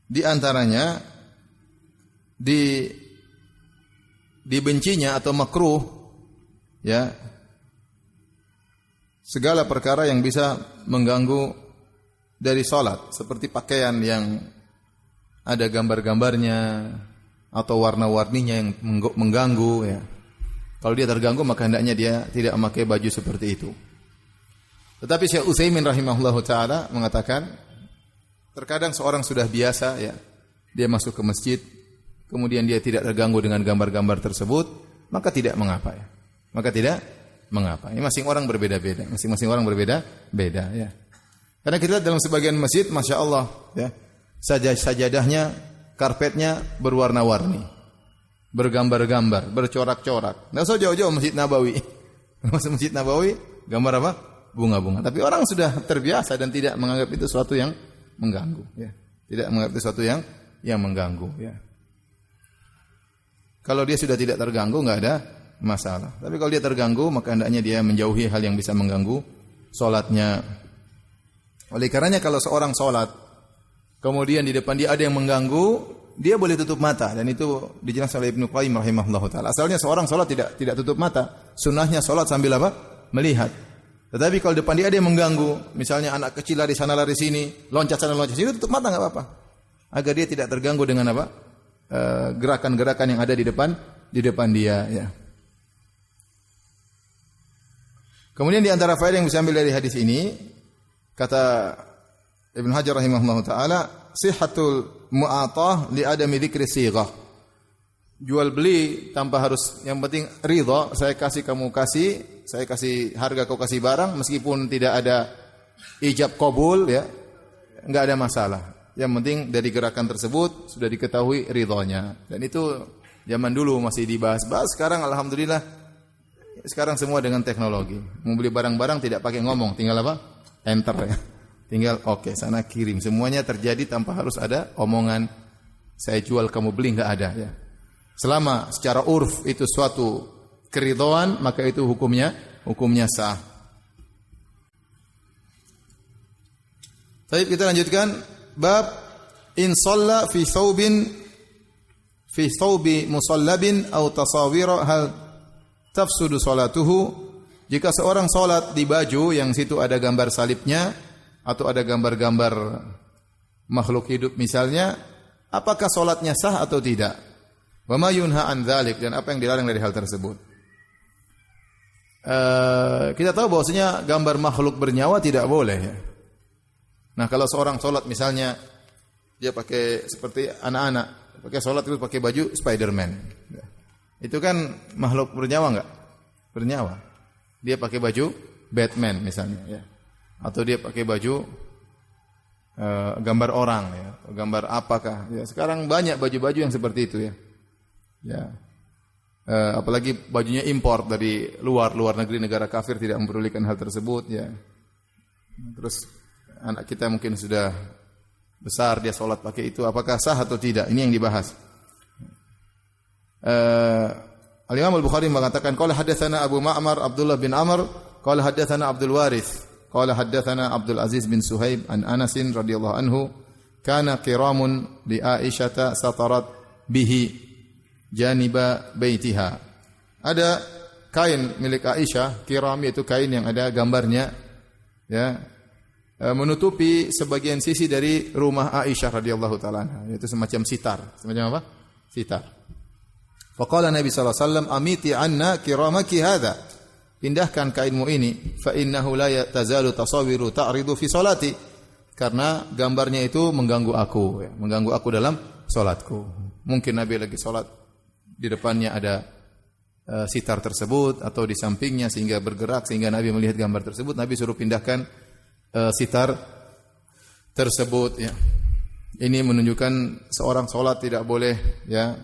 Di antaranya dibencinya atau makruh ya segala perkara yang bisa mengganggu dari salat, seperti pakaian yang ada gambar-gambarnya atau warna-warninya yang mengganggu ya. Kalau dia terganggu maka hendaknya dia tidak memakai baju seperti itu. Tetapi Syekh Utsaimin rahimahullahu taala mengatakan terkadang seorang sudah biasa ya, dia masuk ke masjid, kemudian dia tidak terganggu dengan gambar-gambar tersebut, maka tidak mengapa ya. Maka tidak mengapa. Ini masing orang berbeda-beda, masing-masing orang berbeda-beda ya. Karena kita lihat dalam sebagian masjid, Masya Allah ya, sajadahnya, karpetnya berwarna-warni, bergambar-gambar, bercorak-corak. Nggak usah jauh-jauh Masjid Nabawi. Masuk Masjid Nabawi, gambar apa? Bunga-bunga. Tapi orang sudah terbiasa dan tidak menganggap itu sesuatu yang mengganggu ya. Tidak menganggap itu sesuatu yang mengganggu ya. Kalau dia sudah tidak terganggu enggak ada masalah. Tapi kalau dia terganggu maka hendaknya dia menjauhi hal yang bisa mengganggu salatnya. Oleh karenanya kalau seorang salat kemudian di depan dia ada yang mengganggu, dia boleh tutup mata, dan itu dijelaskan oleh Ibnu Qayyim rahimahullahu taala. Asalnya seorang salat tidak tutup mata. Sunnahnya salat sambil apa? Melihat. Tetapi kalau depan dia ada yang mengganggu, misalnya anak kecil lari sana lari sini, loncat sana loncat sini, tutup mata enggak apa-apa. Agar dia tidak terganggu dengan apa? Gerakan-gerakan yang ada di depan dia ya. Kemudian di antara faedah yang bisa ambil dari hadis ini, kata Ibnu Hajar rahimahullahu taala, sihhatul mu'atah li adami dzikri sighah. Jual beli tanpa harus, yang penting ridha, saya kasih kamu kasih, saya kasih harga kau kasih barang meskipun tidak ada ijab qabul ya, enggak ada masalah. Yang penting dari gerakan tersebut sudah diketahui ridhonya. Dan itu zaman dulu masih dibahas-bahas, sekarang alhamdulillah sekarang semua dengan teknologi. Mau beli barang-barang tidak pakai ngomong, tinggal apa? Enter ya. Tinggal oke, sana kirim. Semuanya terjadi tanpa harus ada omongan saya jual kamu beli, enggak ada ya. Selama secara urf itu suatu keridhaan, maka itu hukumnya sah. Baik, kita lanjutkan bab in shalla fi thawbi musallabin aw tasawira hal tafsudu salatuhu. Jika seorang salat di baju yang situ ada gambar salibnya atau ada gambar-gambar makhluk hidup misalnya, apakah salatnya sah atau tidak? Wa ma yunha an dzalik, dan apa yang dilarang dari hal tersebut? Kita tahu bahwasanya gambar makhluk bernyawa tidak boleh ya. Nah, kalau seorang salat misalnya dia pakai seperti anak-anak, pakai salat terus pakai baju Spiderman. Itu kan makhluk bernyawa enggak? Bernyawa. Dia pakai baju Batman misalnya ya. Atau dia pakai baju gambar orang ya, gambar apakah ya. Sekarang banyak baju-baju yang seperti itu ya. Ya. Apalagi bajunya impor dari luar negeri, negara kafir tidak mempedulikan hal tersebut ya. Terus anak kita mungkin sudah besar, dia salat pakai itu, apakah sah atau tidak? Ini yang dibahas. Al-Imam Al-Bukhari mengatakan qala hadatsana Abu Ma'mar Abdullah bin Amr qala hadatsana Abdul Warith qala hadatsana Abdul Aziz bin Suhaib an Anas radhiyallahu anhu kana qiramun li Aisyah satarat bihi janiba baitiha. Ada kain milik Aisyah, kiram itu kain yang ada gambarnya ya, menutupi sebagian sisi dari rumah Aisyah radhiyallahu taala anha, yaitu semacam sitar. Semacam apa? Sitar. Faqala Nabi sallallahu alaihi wasallam amiti anna kiramaki hadza. Pindahkan kainmu ini, fa innahu la tazalu tasawiru ta'ridu fi salati. Karena gambarnya itu mengganggu aku ya, mengganggu aku dalam salatku. Mungkin Nabi lagi salat, di depannya ada sitar tersebut atau di sampingnya sehingga bergerak, sehingga Nabi melihat gambar tersebut, Nabi suruh pindahkan sitar tersebut ya. Ini menunjukkan seorang salat tidak boleh ya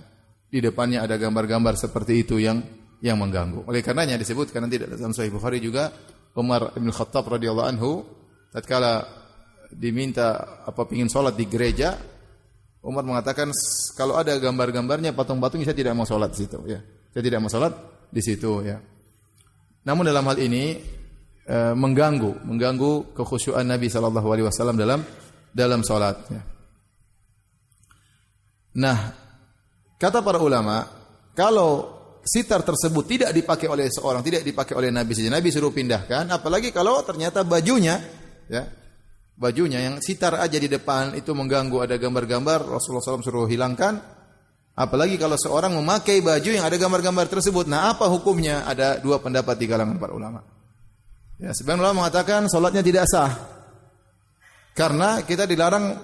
di depannya ada gambar-gambar seperti itu yang mengganggu. Oleh karenanya disebutkan nanti dalam Sahih Bukhari juga, Umar bin Khattab radhiyallahu anhu tatkala diminta pengin salat di gereja, Umar mengatakan kalau ada gambar-gambarnya, patung-patungnya, saya tidak mau salat di situ ya. Saya tidak mau salat di situ ya. Namun dalam hal ini mengganggu kekhusyuan Nabi sallallahu alaihi wasallam dalam salat ya. Nah, kata para ulama, kalau sitar tersebut tidak dipakai oleh seorang, tidak dipakai oleh Nabi saja, Nabi suruh pindahkan, apalagi kalau ternyata bajunya, ya, bajunya yang sitar aja di depan itu mengganggu, ada gambar-gambar, Rasulullah SAW suruh hilangkan. Apalagi kalau seorang memakai baju yang ada gambar-gambar tersebut. Nah, apa hukumnya? Ada dua pendapat di kalangan para ulama. Ya, sebagian ulama mengatakan salatnya tidak sah. Karena kita dilarang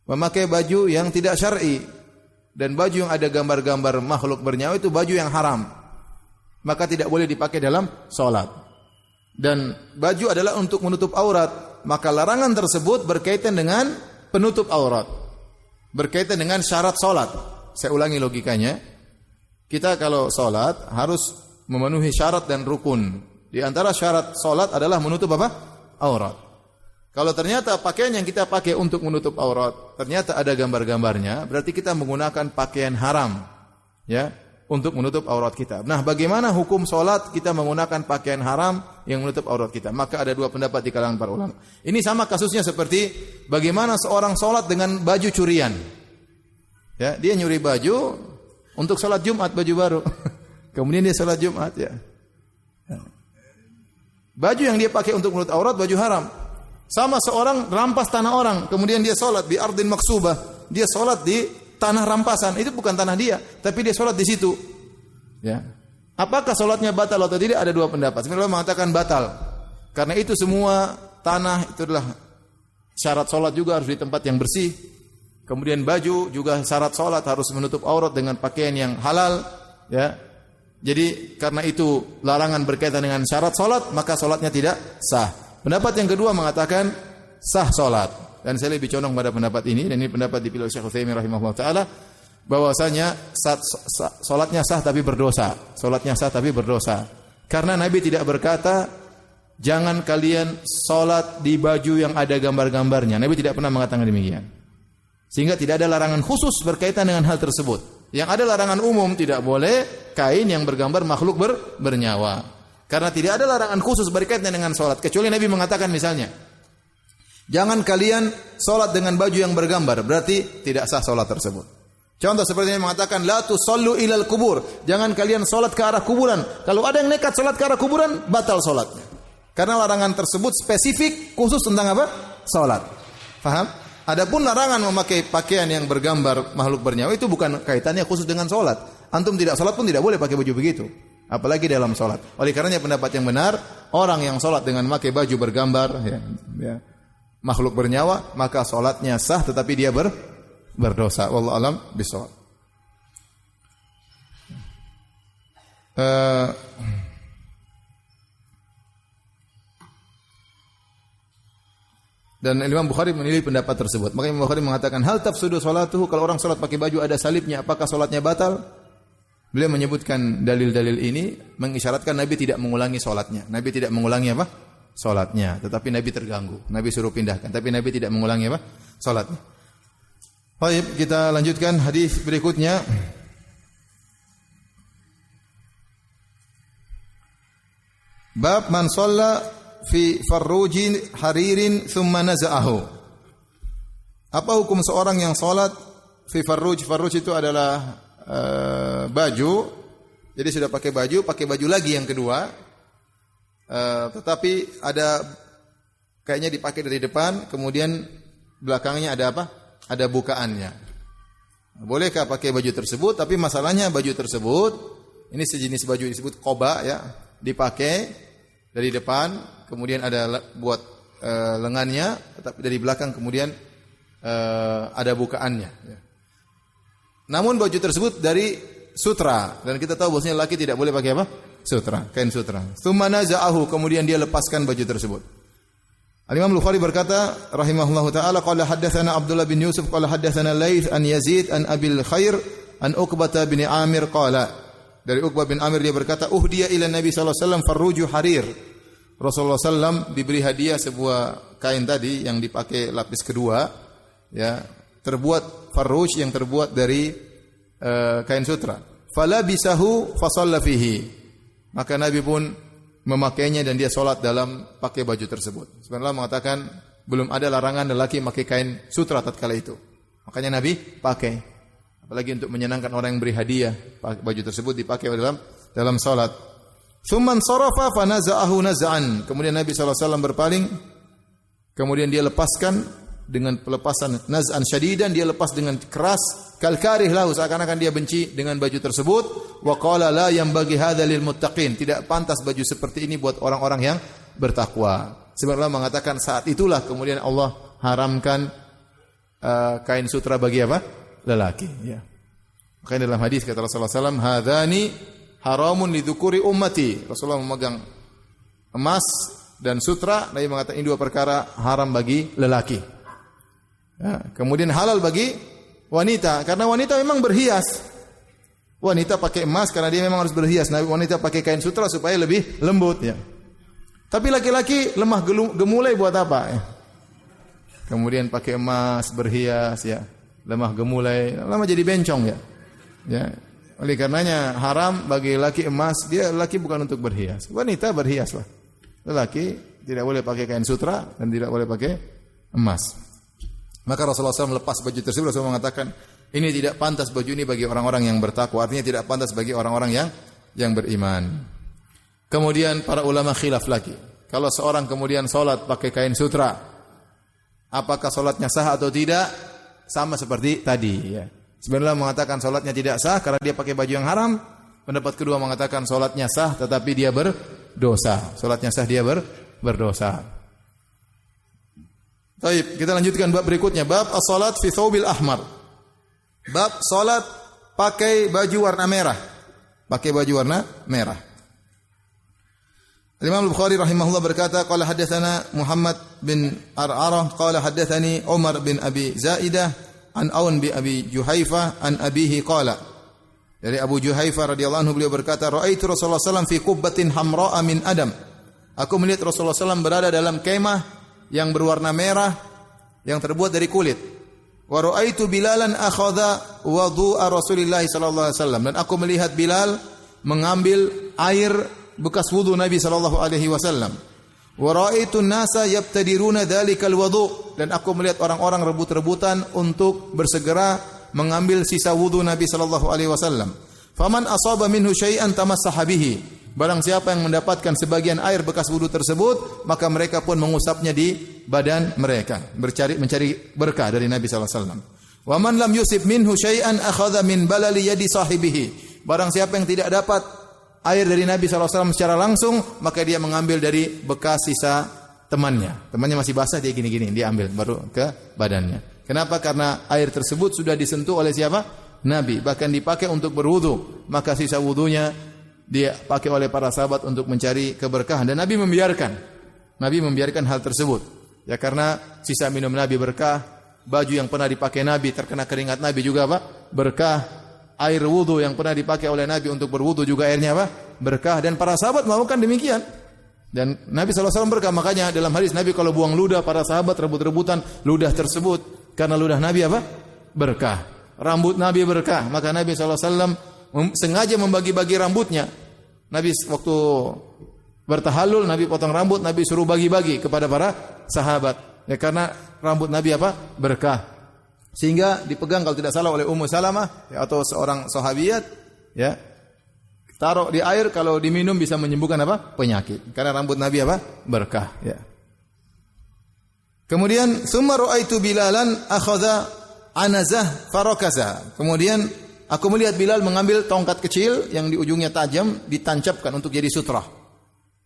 memakai baju yang tidak syar'i. Dan baju yang ada gambar-gambar makhluk bernyawa itu baju yang haram. Maka tidak boleh dipakai dalam salat. Dan baju adalah untuk menutup aurat. Maka larangan tersebut berkaitan dengan penutup aurat. Berkaitan dengan syarat salat. Saya ulangi logikanya. Kita kalau salat harus memenuhi syarat dan rukun. Di antara syarat salat adalah menutup apa? Aurat. Kalau ternyata pakaian yang kita pakai untuk menutup aurat ternyata ada gambar-gambarnya, berarti kita menggunakan pakaian haram, ya, untuk menutup aurat kita. Nah, bagaimana hukum salat kita menggunakan pakaian haram yang menutup aurat kita? Maka ada dua pendapat di kalangan para ulama. Ini sama kasusnya seperti bagaimana seorang salat dengan baju curian. Ya, dia nyuri baju untuk salat Jumat, baju baru. Kemudian dia salat Jumat, ya. Baju yang dia pakai untuk menutup aurat baju haram. Sama seorang rampas tanah orang, kemudian dia salat di ardin maksubah. Dia salat di tanah rampasan, itu bukan tanah dia, tapi dia salat di situ. Ya. Apakah salatnya batal atau tidak? Ada dua pendapat. Sebenarnya mengatakan batal. Karena itu semua tanah itu adalah syarat salat juga harus di tempat yang bersih. Kemudian baju juga syarat salat harus menutup aurat dengan pakaian yang halal, ya. Jadi karena itu larangan berkaitan dengan syarat salat, maka salatnya tidak sah. Pendapat yang kedua mengatakan sah salat. Dan saya lebih condong pada pendapat ini, dan ini pendapat dipilih Syekh Utsaimin rahimahullah taala, bahwasanya salatnya sah tapi berdosa. Salatnya sah tapi berdosa. Karena Nabi tidak berkata jangan kalian salat di baju yang ada gambar-gambarnya. Nabi tidak pernah mengatakan demikian. Sehingga tidak ada larangan khusus berkaitan dengan hal tersebut. Yang ada larangan umum, tidak boleh kain yang bergambar makhluk bernyawa. Karena tidak ada larangan khusus berkaitan dengan salat. Kecuali Nabi mengatakan misalnya, jangan kalian salat dengan baju yang bergambar, berarti tidak sah salat tersebut. Contoh seperti yang mengatakan la tusallu ilal kubur, jangan kalian salat ke arah kuburan. Kalau ada yang nekat salat ke arah kuburan, batal salatnya. Karena larangan tersebut spesifik khusus tentang apa? Salat. Faham? Adapun larangan memakai pakaian yang bergambar makhluk bernyawa itu bukan kaitannya khusus dengan salat. Antum tidak salat pun tidak boleh pakai baju begitu. Apalagi dalam salat. Oleh karenanya pendapat yang benar, orang yang salat dengan memakai baju bergambar, ya, makhluk bernyawa, maka salatnya sah tetapi dia berdosa. Wallahu alam bishawab. Dan Imam Bukhari menilai pendapat tersebut. Maka Imam Bukhari mengatakan, hal tafsudu salatuhu, kalau orang salat pakai baju ada salibnya, apakah salatnya batal? Beliau menyebutkan dalil-dalil ini mengisyaratkan Nabi tidak mengulangi salatnya. Nabi tidak mengulangi apa? Salatnya. Tetapi Nabi terganggu. Nabi suruh pindahkan. Tapi Nabi tidak mengulangi apa? Salatnya. Baik, kita lanjutkan hadis berikutnya. Bab man shalla fi farrujin haririn thumma naza'ahu. Apa hukum seorang yang salat fi farruj? Farruj itu adalah baju. Jadi sudah pakai baju lagi yang kedua. Tetapi ada kayaknya dipakai dari depan, kemudian belakangnya ada apa? Ada bukaannya. Bolehkah pakai baju tersebut? Tapi masalahnya baju tersebut ini sejenis baju disebut qoba, ya, dipakai dari depan, kemudian ada buat lengannya, tetapi dari belakang kemudian ada bukaannya, ya. Namun baju tersebut dari sutra, dan kita tahu bahwasanya laki tidak boleh pakai apa? Sutra, kain sutra. Tsumma naza'ahu, kemudian dia lepaskan baju tersebut. Al-Imam Bukhari berkata rahimahullahu taala, qala haddatsana Abdullah bin Yusuf qala haddatsana Laits an Yazid an Abil Khair an Uqbah bin Amir qala. Dari Uqbah bin Amir dia berkata, uhdiya ila Nabi sallallahu alaihi wasallam farruju harir. Rasulullah sallam diberi hadiah sebuah kain tadi yang dipakai lapis kedua, ya, terbuat farruj yang terbuat dari kain sutra. Fala bisahu fa shalla fihi. Maka Nabi pun memakainya dan dia salat dalam pakai baju tersebut. Sebenarnya mengatakan belum ada larangan lelaki memakai kain sutra tatkala itu. Makanya Nabi pakai. apalagi untuk menyenangkan orang yang beri hadiah. Baju tersebut dipakai dalam salat. Tsumman sarafa fa naza'ahu naz'an. Kemudian Nabi sallallahu alaihi wasallam berpaling, kemudian dia lepaskan dengan pelepasan naz'an syadidan, dia lepas dengan keras, kal karih lahu, seakan-akan dia benci dengan baju tersebut. Wa qala la yanbaghi hadza lil muttaqin, tidak pantas baju seperti ini buat orang-orang yang bertakwa. Sebenarnya mengatakan saat itulah kemudian Allah haramkan kain sutra bagi apa? Lelaki, ya. Makanya dalam hadis kata Rasulullah SAW, hadzani haramun lidzukuri ummati. Rasulullah memegang emas dan sutra, Nabi mengatakan ini dua perkara haram bagi lelaki. Ya, kemudian halal bagi wanita, karena wanita memang berhias. Wanita pakai emas karena dia memang harus berhias. Nabi wanita pakai kain sutra supaya lebih lembut, ya. Tapi laki-laki lemah gemulai buat apa? Ya. Kemudian pakai emas, berhias, ya. Lemah gemulai, lama jadi bencong, ya. Ya. Oleh karenanya haram bagi laki emas, dia laki bukan untuk berhias. Wanita berhiaslah. Lelaki tidak boleh pakai kain sutra dan tidak boleh pakai emas. Maka Rasulullah SAW melepas baju tersebut. Rasulullah mengatakan, ini tidak pantas baju ini bagi orang-orang yang bertakwa. Artinya tidak pantas bagi orang-orang yang beriman. Kemudian para ulama khilaf lagi. Kalau seorang kemudian solat pakai kain sutra, apakah solatnya sah atau tidak? Sama seperti tadi, ya. Sebenarnya mengatakan solatnya tidak sah karena dia pakai baju yang haram. Pendapat kedua mengatakan solatnya sah tetapi dia berdosa. Solatnya sah, dia berdosa. Baik, kita lanjutkan bab berikutnya. Bab as-salat fi thawbil ahmar. Bab salat pakai baju warna merah. Pakai baju warna merah. Imam Al-Bukhari rahimahullah berkata, qala haddatsana Muhammad bin Ar'arah qala haddatsani Umar bin Abi Zaidah an Aun bin Abi Juhaifah an abihi qala. Dari Abu Juhaifah radhiyallahu anhu beliau berkata, raaitu Rasulullah sallallahu alaihi wasallam fi qubbatin hamra'a min adam. Aku melihat Rasulullah sallallahu alaihi wasallam berada dalam kemah yang berwarna merah yang terbuat dari kulit. Wa raaitu Bilalan akhadha wudu'a Rasulillah sallallahu alaihi wasallam, dan aku melihat Bilal mengambil air bekas wudu Nabi sallallahu alaihi wasallam. Wa raaitu an-nasa yabtadiruna dzalikal wudu, dan aku melihat orang-orang rebut-rebutan untuk bersegera mengambil sisa wudu Nabi sallallahu alaihi wasallam. Faman asaba minhu syai'an tamassaha bihi. Barang siapa yang mendapatkan sebagian air bekas wudu tersebut, maka mereka pun mengusapnya di badan mereka, mencari berkah dari Nabi sallallahu alaihi wasallam. Wa man lam yusib minhu syai'an akhadha min balali yadi sahibihi. Barang siapa yang tidak dapat air dari Nabi SAW secara langsung, maka dia mengambil dari bekas sisa temannya. Temannya masih basah, dia gini-gini, dia ambil baru ke badannya. Kenapa? Karena air tersebut sudah disentuh oleh siapa? Nabi. Bahkan dipakai untuk berwudu. Maka sisa wudunya dia pakai oleh para sahabat untuk mencari keberkahan. Dan Nabi membiarkan hal tersebut. Ya, karena sisa minum Nabi berkah, baju yang pernah dipakai Nabi terkena keringat Nabi juga apa? Berkah. Air wudu yang pernah dipakai oleh Nabi untuk berwudu juga airnya apa? Berkah. Dan para sahabat melakukan demikian. Dan Nabi SAW berkah. Makanya dalam hadis Nabi kalau buang ludah, para sahabat rebut-rebutan ludah tersebut. Karena ludah Nabi apa? Berkah. Rambut Nabi berkah. Maka Nabi SAW sengaja membagi-bagi rambutnya. Nabi waktu bertahallul, Nabi potong rambut, Nabi suruh bagi-bagi kepada para sahabat. Ya, karena rambut Nabi apa? Berkah. Sehingga dipegang kalau tidak salah oleh Ummu Salamah, ya, atau seorang sahabiyat, ya. Taruh di air, kalau diminum bisa menyembuhkan apa? Penyakit. Karena rambut Nabi apa? Berkah, ya. Kemudian summa ra'aitu Bilalan akhadha anazah farakaza. Kemudian aku melihat Bilal mengambil tongkat kecil yang di ujungnya tajam, ditancapkan untuk jadi sutra.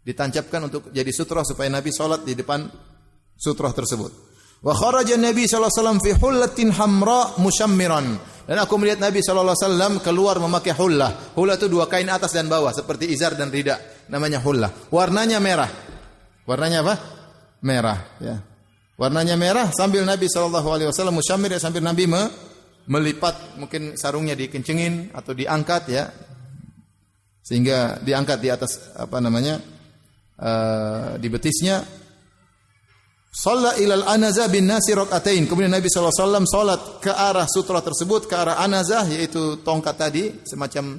Ditancapkan untuk jadi sutra supaya Nabi salat di depan sutra tersebut. Wa kharaja Nabi sallallahu alaihi wasallam fi hullatin hamra mushammiran. Dan aku melihat Nabi sallallahu alaihi wasallam keluar memakai hullah. Hullah itu dua kain atas dan bawah seperti izar dan rida, namanya hullah. Warnanya merah. Warnanya apa? Merah, ya. Warnanya merah sambil Nabi sallallahu alaihi wasallam musyammir, ya, sambil Nabi melipat, mungkin sarungnya dikencengin atau diangkat, ya. Sehingga diangkat di atas di betisnya. Shalla ilal anazah bin nasi rakaatain. Kemudian Nabi sallallahu alaihi wasallam salat ke arah sutra tersebut, ke arah anazah, yaitu tongkat tadi, semacam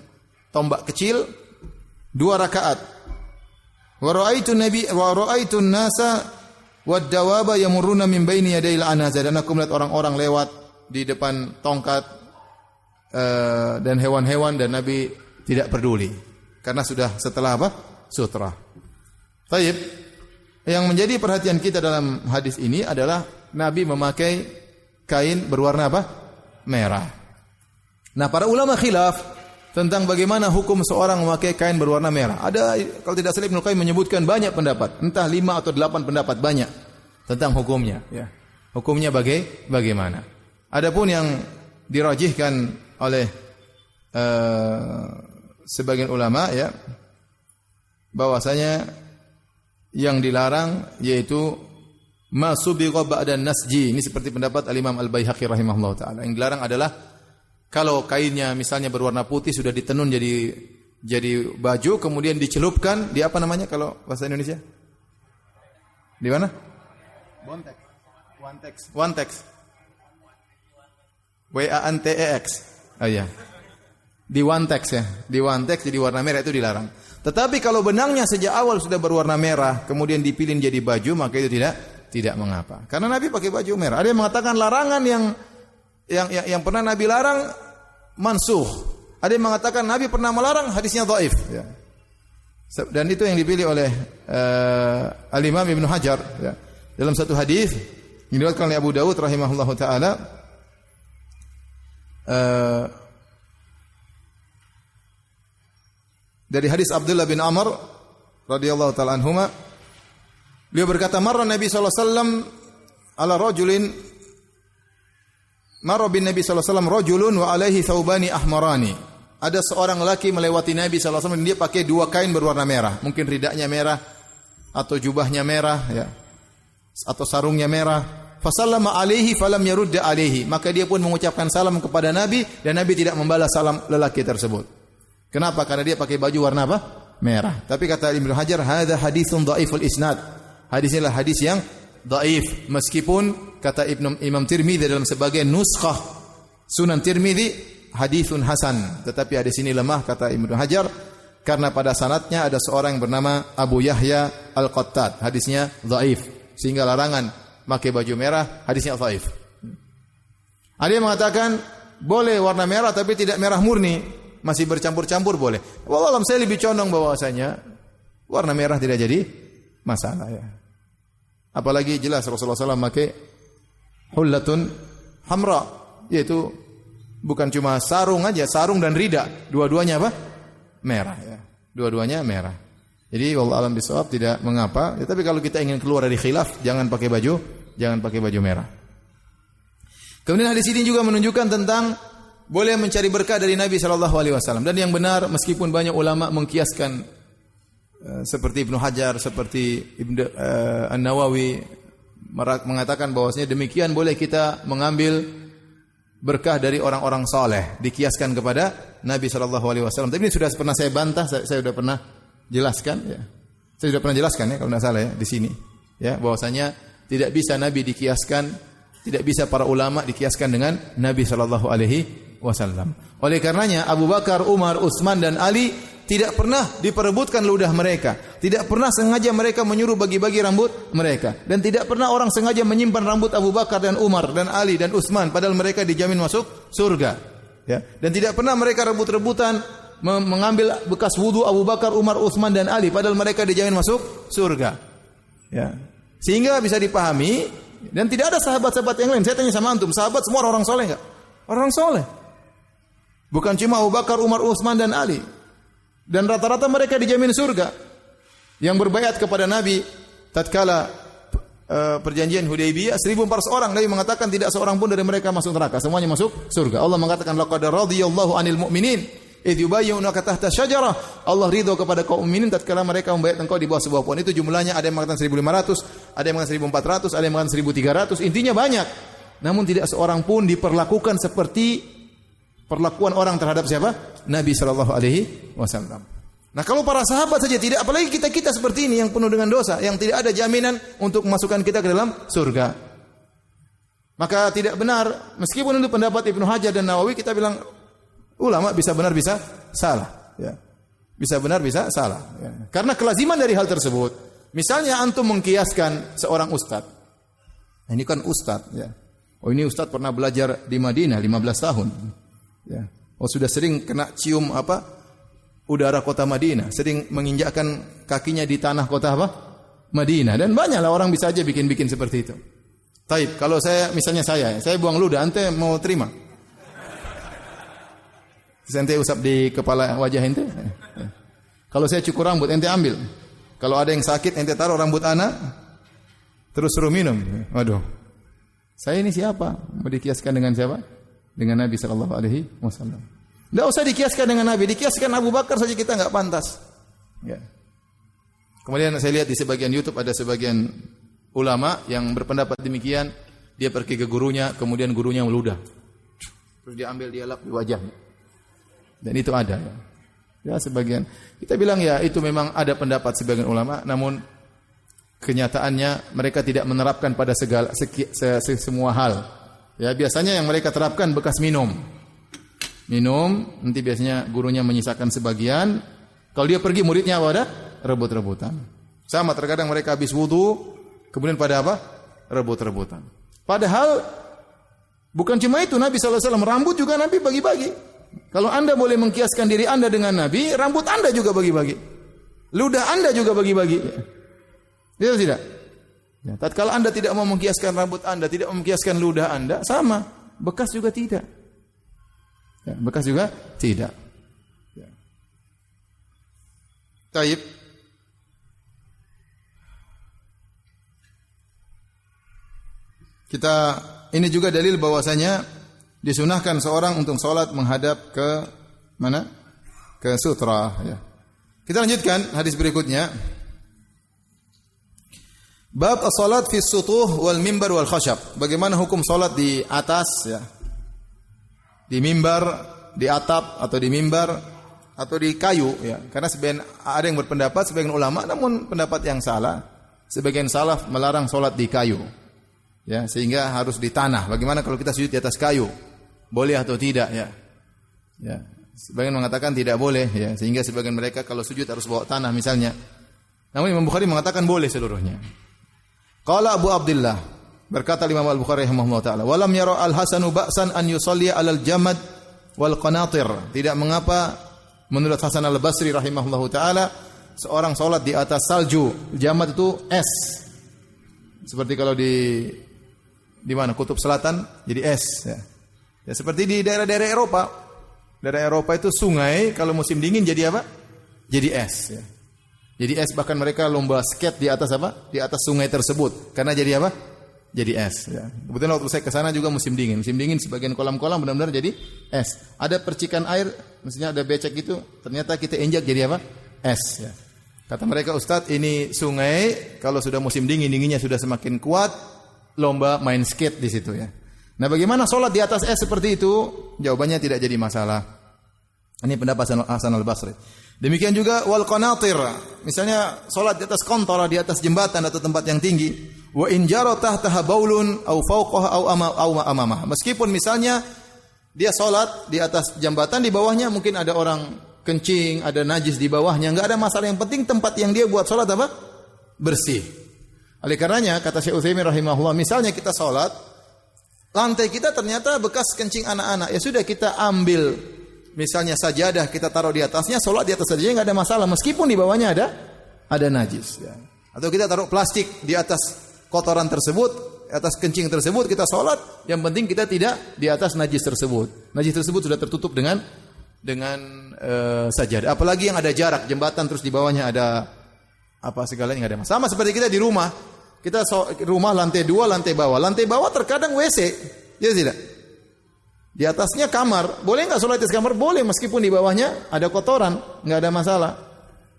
tombak kecil, 2 rakaat. Wa ra'aitu an-nasa wad-dawaba yamurruna min baini yadayil anazah. Dan aku melihat orang-orang lewat di depan tongkat dan hewan-hewan dan Nabi tidak peduli karena sudah setelah apa? Sutra. Baik. Yang menjadi perhatian kita dalam hadis ini adalah Nabi memakai kain berwarna apa? Merah. Nah, para ulama khilaf tentang bagaimana hukum seorang memakai kain berwarna merah. Ada, kalau tidak salah Ibnu Qayyim menyebutkan banyak pendapat, entah 5 atau 8 pendapat banyak tentang hukumnya. Ya. Hukumnya bagaimana? Adapun yang dirajihkan oleh sebagian ulama, ya, bahwasanya yang dilarang yaitu ma subigha ba'da nasji. Ini seperti pendapat Al-Imam Al-Baihaqi rahimahullah taala. Yang dilarang adalah kalau kainnya misalnya berwarna putih sudah ditenun jadi baju kemudian dicelupkan di apa namanya kalau bahasa Indonesia? Di mana? Bontex. Wantex. W-A-N-T-E-X. Oh iya. Di wantex ya. Di wantex jadi warna merah itu dilarang. Tetapi kalau benangnya sejak awal sudah berwarna merah, kemudian dipilih jadi baju, maka itu tidak mengapa. Karena Nabi pakai baju merah. Ada yang mengatakan larangan yang pernah Nabi larang mansukh. Ada yang mengatakan Nabi pernah melarang, hadisnya dhaif. Ya. Dan itu yang dipilih oleh Al-Imam Ibnu Hajar. Ya. Dalam satu hadis yang diriwayatkan oleh Abu Dawud rahimahullahu taala, dari hadis Abdullah bin Amr radhiyallahu taala anhuma, beliau berkata, marra Nabi sallallahu alaihi wasallam ala rajulin, marra bin Nabi sallallahu alaihi wasallam rajulun wa alaihi thawbani ahmarani. Ada seorang lelaki melewati Nabi sallallahu alaihi wasallam, dia pakai 2 kain berwarna merah, mungkin ridaknya merah atau jubahnya merah, ya, atau sarungnya merah. Fasallama alaihi falam yarudda alaihi, maka dia pun mengucapkan salam kepada Nabi dan Nabi tidak membalas salam lelaki tersebut. Kenapa? Karena dia pakai baju warna apa? Merah. Tapi kata Ibnu Hajar, hadza haditsun dhaiful isnad. Hadis ini adalah hadis yang dhaif, meskipun kata Imam Tirmidzi dalam sebagian nuskhah Sunan Tirmidzi haditsun hasan, tetapi hadis ini lemah kata Ibnu Hajar karena pada sanadnya ada seorang yang bernama Abu Yahya Al-Qattat. Hadisnya dhaif, sehingga larangan pakai baju merah hadisnya dhaif. Ada yang mengatakan boleh warna merah tapi tidak merah murni, masih bercampur-campur boleh. Wallahu saya lebih condong bahwasanya warna merah tidak jadi masalah, ya. Apalagi jelas Rasulullah SAW pakai hullatun hamra, yaitu bukan cuma sarung aja, sarung dan rida, dua-duanya apa? Merah, ya. Dua-duanya merah. Jadi wallahu alam bisawab tidak mengapa, ya, tapi kalau kita ingin keluar dari khilaf jangan pakai baju merah. Kemudian hadis ini juga menunjukkan tentang boleh mencari berkah dari Nabi sallallahu alaihi wasallam, dan yang benar meskipun banyak ulama mengkiaskan seperti Ibnu Hajar, seperti An-Nawawi mengatakan bahwasanya demikian boleh kita mengambil berkah dari orang-orang saleh, dikiaskan kepada Nabi sallallahu alaihi wasallam. Tapi ini sudah pernah saya bantah, saya sudah pernah jelaskan, ya. Saya sudah pernah jelaskan, ya, kalau tidak salah, ya, di sini, ya, bahwasanya tidak bisa Nabi dikiaskan, tidak bisa para ulama dikiaskan dengan Nabi sallallahu alaihi wasallam. Oleh karenanya Abu Bakar, Umar, Utsman dan Ali tidak pernah diperebutkan ludah mereka. Tidak pernah sengaja mereka menyuruh bagi-bagi rambut mereka, dan tidak pernah orang sengaja menyimpan rambut Abu Bakar dan Umar dan Ali dan Utsman padahal mereka dijamin masuk surga, ya. Dan tidak pernah mereka rebut-rebutan mengambil bekas wudu Abu Bakar, Umar, Utsman dan Ali padahal mereka dijamin masuk surga, ya. Sehingga bisa dipahami, dan tidak ada sahabat-sahabat yang lain. Saya tanya sama antum, sahabat semua orang soleh enggak? Orang soleh. Bukan cuma Abu Bakar, Umar, Utsman dan Ali. Dan rata-rata mereka dijamin surga. Yang berbaiat kepada Nabi tatkala perjanjian Hudaybiyah 1.400 orang, Nabi mengatakan tidak seorang pun dari mereka masuk neraka, semuanya masuk surga. Allah mengatakan laqad radhiyallahu 'anil mu'minin idh yubayyunaka tahta syajarah. Allah ridho kepada kaum mukminin tatkala mereka membaiat engkau di bawah sebuah pohon. Itu jumlahnya ada yang mengatakan 1.500, ada yang mengatakan 1.400, ada yang mengatakan 1.300. Intinya banyak. Namun tidak seorang pun diperlakukan seperti perlakuan orang terhadap siapa? Nabi sallallahu alaihi wasallam. Nah, kalau para sahabat saja tidak, apalagi kita seperti ini yang penuh dengan dosa, yang tidak ada jaminan untuk memasukkan kita ke dalam surga. Maka tidak benar, meskipun itu pendapat Ibnu Hajar dan Nawawi, kita bilang ulama bisa benar bisa salah, ya. Bisa benar bisa salah, ya. Karena kelaziman dari hal tersebut. Misalnya antum mengkiaskan seorang ustaz. Ini kan ustaz, ya. Oh, ini ustaz pernah belajar di Madinah 15 tahun. Ya. sudah sering kena cium udara kota Madinah, sering menginjakkan kakinya di tanah kota Madinah, dan banyaklah orang bisa aja bikin-bikin seperti itu. Taib, kalau saya buang ludah, ente mau terima? Ente usap di kepala wajah ente. Kalau saya cukur rambut, ente ambil. Kalau ada yang sakit, ente taruh rambut anak, terus suruh minum. Waduh, saya ini siapa? Mau dikiaskan dengan siapa? Dengan Nabi sallallahu alaihi wasallam. Tidak usah dikiaskan dengan Nabi, dikiaskan Abu Bakar saja kita enggak pantas. Ya. Kemudian saya lihat di sebagian YouTube ada sebagian ulama yang berpendapat demikian, dia pergi ke gurunya, kemudian gurunya meludah. Terus dia ambil, dia lap di wajahnya. Dan itu ada. Ya, sebagian. Kita bilang ya itu memang ada pendapat sebagian ulama, namun kenyataannya mereka tidak menerapkan pada semua hal. Ya, biasanya yang mereka terapkan bekas minum. Minum, nanti biasanya gurunya menyisakan sebagian. Kalau dia pergi, muridnya ada rebut-rebutan. Sama, terkadang mereka habis wudu, kemudian pada rebut-rebutan. Padahal bukan cuma itu, Nabi SAW rambut juga Nabi bagi-bagi. Kalau Anda boleh mengkiaskan diri Anda dengan Nabi, rambut Anda juga bagi-bagi. Ludah Anda juga bagi-bagi. Tidak tidak? Ya, tatkala Anda tidak mau mengkiaskan rambut Anda, tidak mau mengkiaskan ludah Anda, sama, bekas juga tidak. Ya, bekas juga tidak. Ya. Taib. Ini juga dalil bahwasanya disunahkan seorang untuk salat menghadap ke mana? Ke sutra. Ya. Kita lanjutkan hadis berikutnya. Bab as-salat fi sutuh wal mimbar wal khashab. Bagaimana hukum salat di atas, ya? Di mimbar, di atap atau di mimbar atau di kayu, ya. Karena sebagian ada yang berpendapat, sebagian ulama, namun pendapat yang salah. Sebagian salaf melarang salat di kayu. Ya, sehingga harus di tanah. Bagaimana kalau kita sujud di atas kayu? Boleh atau tidak, ya? Ya. Sebagian mengatakan tidak boleh, ya. Sehingga sebagian mereka kalau sujud harus bawa tanah misalnya. Namun Imam Bukhari mengatakan boleh seluruhnya. Qala Abu Abdullah, berkata Imam Al-Bukhari rahimahullah taala, "Walam yara al-Hasanu ba'san an yusalli 'alal jamad wal qanatir." Tidak mengapa menurut Hasan Al-Basri rahimahullah taala seorang salat di atas salju. Jamad itu es. Seperti kalau di mana? Kutub Selatan jadi es, ya. Ya, seperti di daerah-daerah Eropa. Daerah Eropa itu sungai kalau musim dingin jadi apa? Jadi es, ya. Jadi es, bahkan mereka lomba skate di atas apa? Di atas sungai tersebut. Karena jadi apa? Jadi es, ya. Kebetulan waktu saya ke sana juga musim dingin. Musim dingin sebagian kolam-kolam benar-benar jadi es. Ada percikan air, maksudnya ada becek gitu, ternyata kita injak jadi apa? Es, ya. Kata mereka, "Ustaz, ini sungai kalau sudah musim dingin, dinginnya sudah semakin kuat, lomba main skate di situ, ya." Nah, bagaimana salat di atas es seperti itu? Jawabannya tidak jadi masalah. Ini pendapat Hasan Al-Basri. Demikian juga wal qanatir. Misalnya salat di atas kontor, di atas jembatan atau tempat yang tinggi. Wa in jara tahtaha baulun au fawqaha au amamah. Meskipun misalnya dia salat di atas jembatan, di bawahnya mungkin ada orang kencing, ada najis di bawahnya, enggak ada masalah. Yang penting tempat yang dia buat salat apa? Bersih. Oleh karenanya kata Syekh Utsaimin rahimahullah, misalnya kita salat, lantai kita ternyata bekas kencing anak-anak, ya sudah kita ambil misalnya sajadah kita taruh di atasnya, salat di atas sajadahnya enggak ada masalah meskipun di bawahnya ada najis, ya. Atau kita taruh plastik di atas kotoran tersebut, atas kencing tersebut kita salat, yang penting kita tidak di atas najis tersebut. Najis tersebut sudah tertutup dengan sajadah. Apalagi yang ada jarak jembatan terus di bawahnya ada apa segalanya enggak ada masalah. Sama seperti kita di rumah. Kita rumah lantai 2, lantai bawah. Lantai bawah terkadang WC. Ya tidak? Di atasnya kamar. Boleh enggak salat di atas kamar? Boleh meskipun di bawahnya ada kotoran, enggak ada masalah.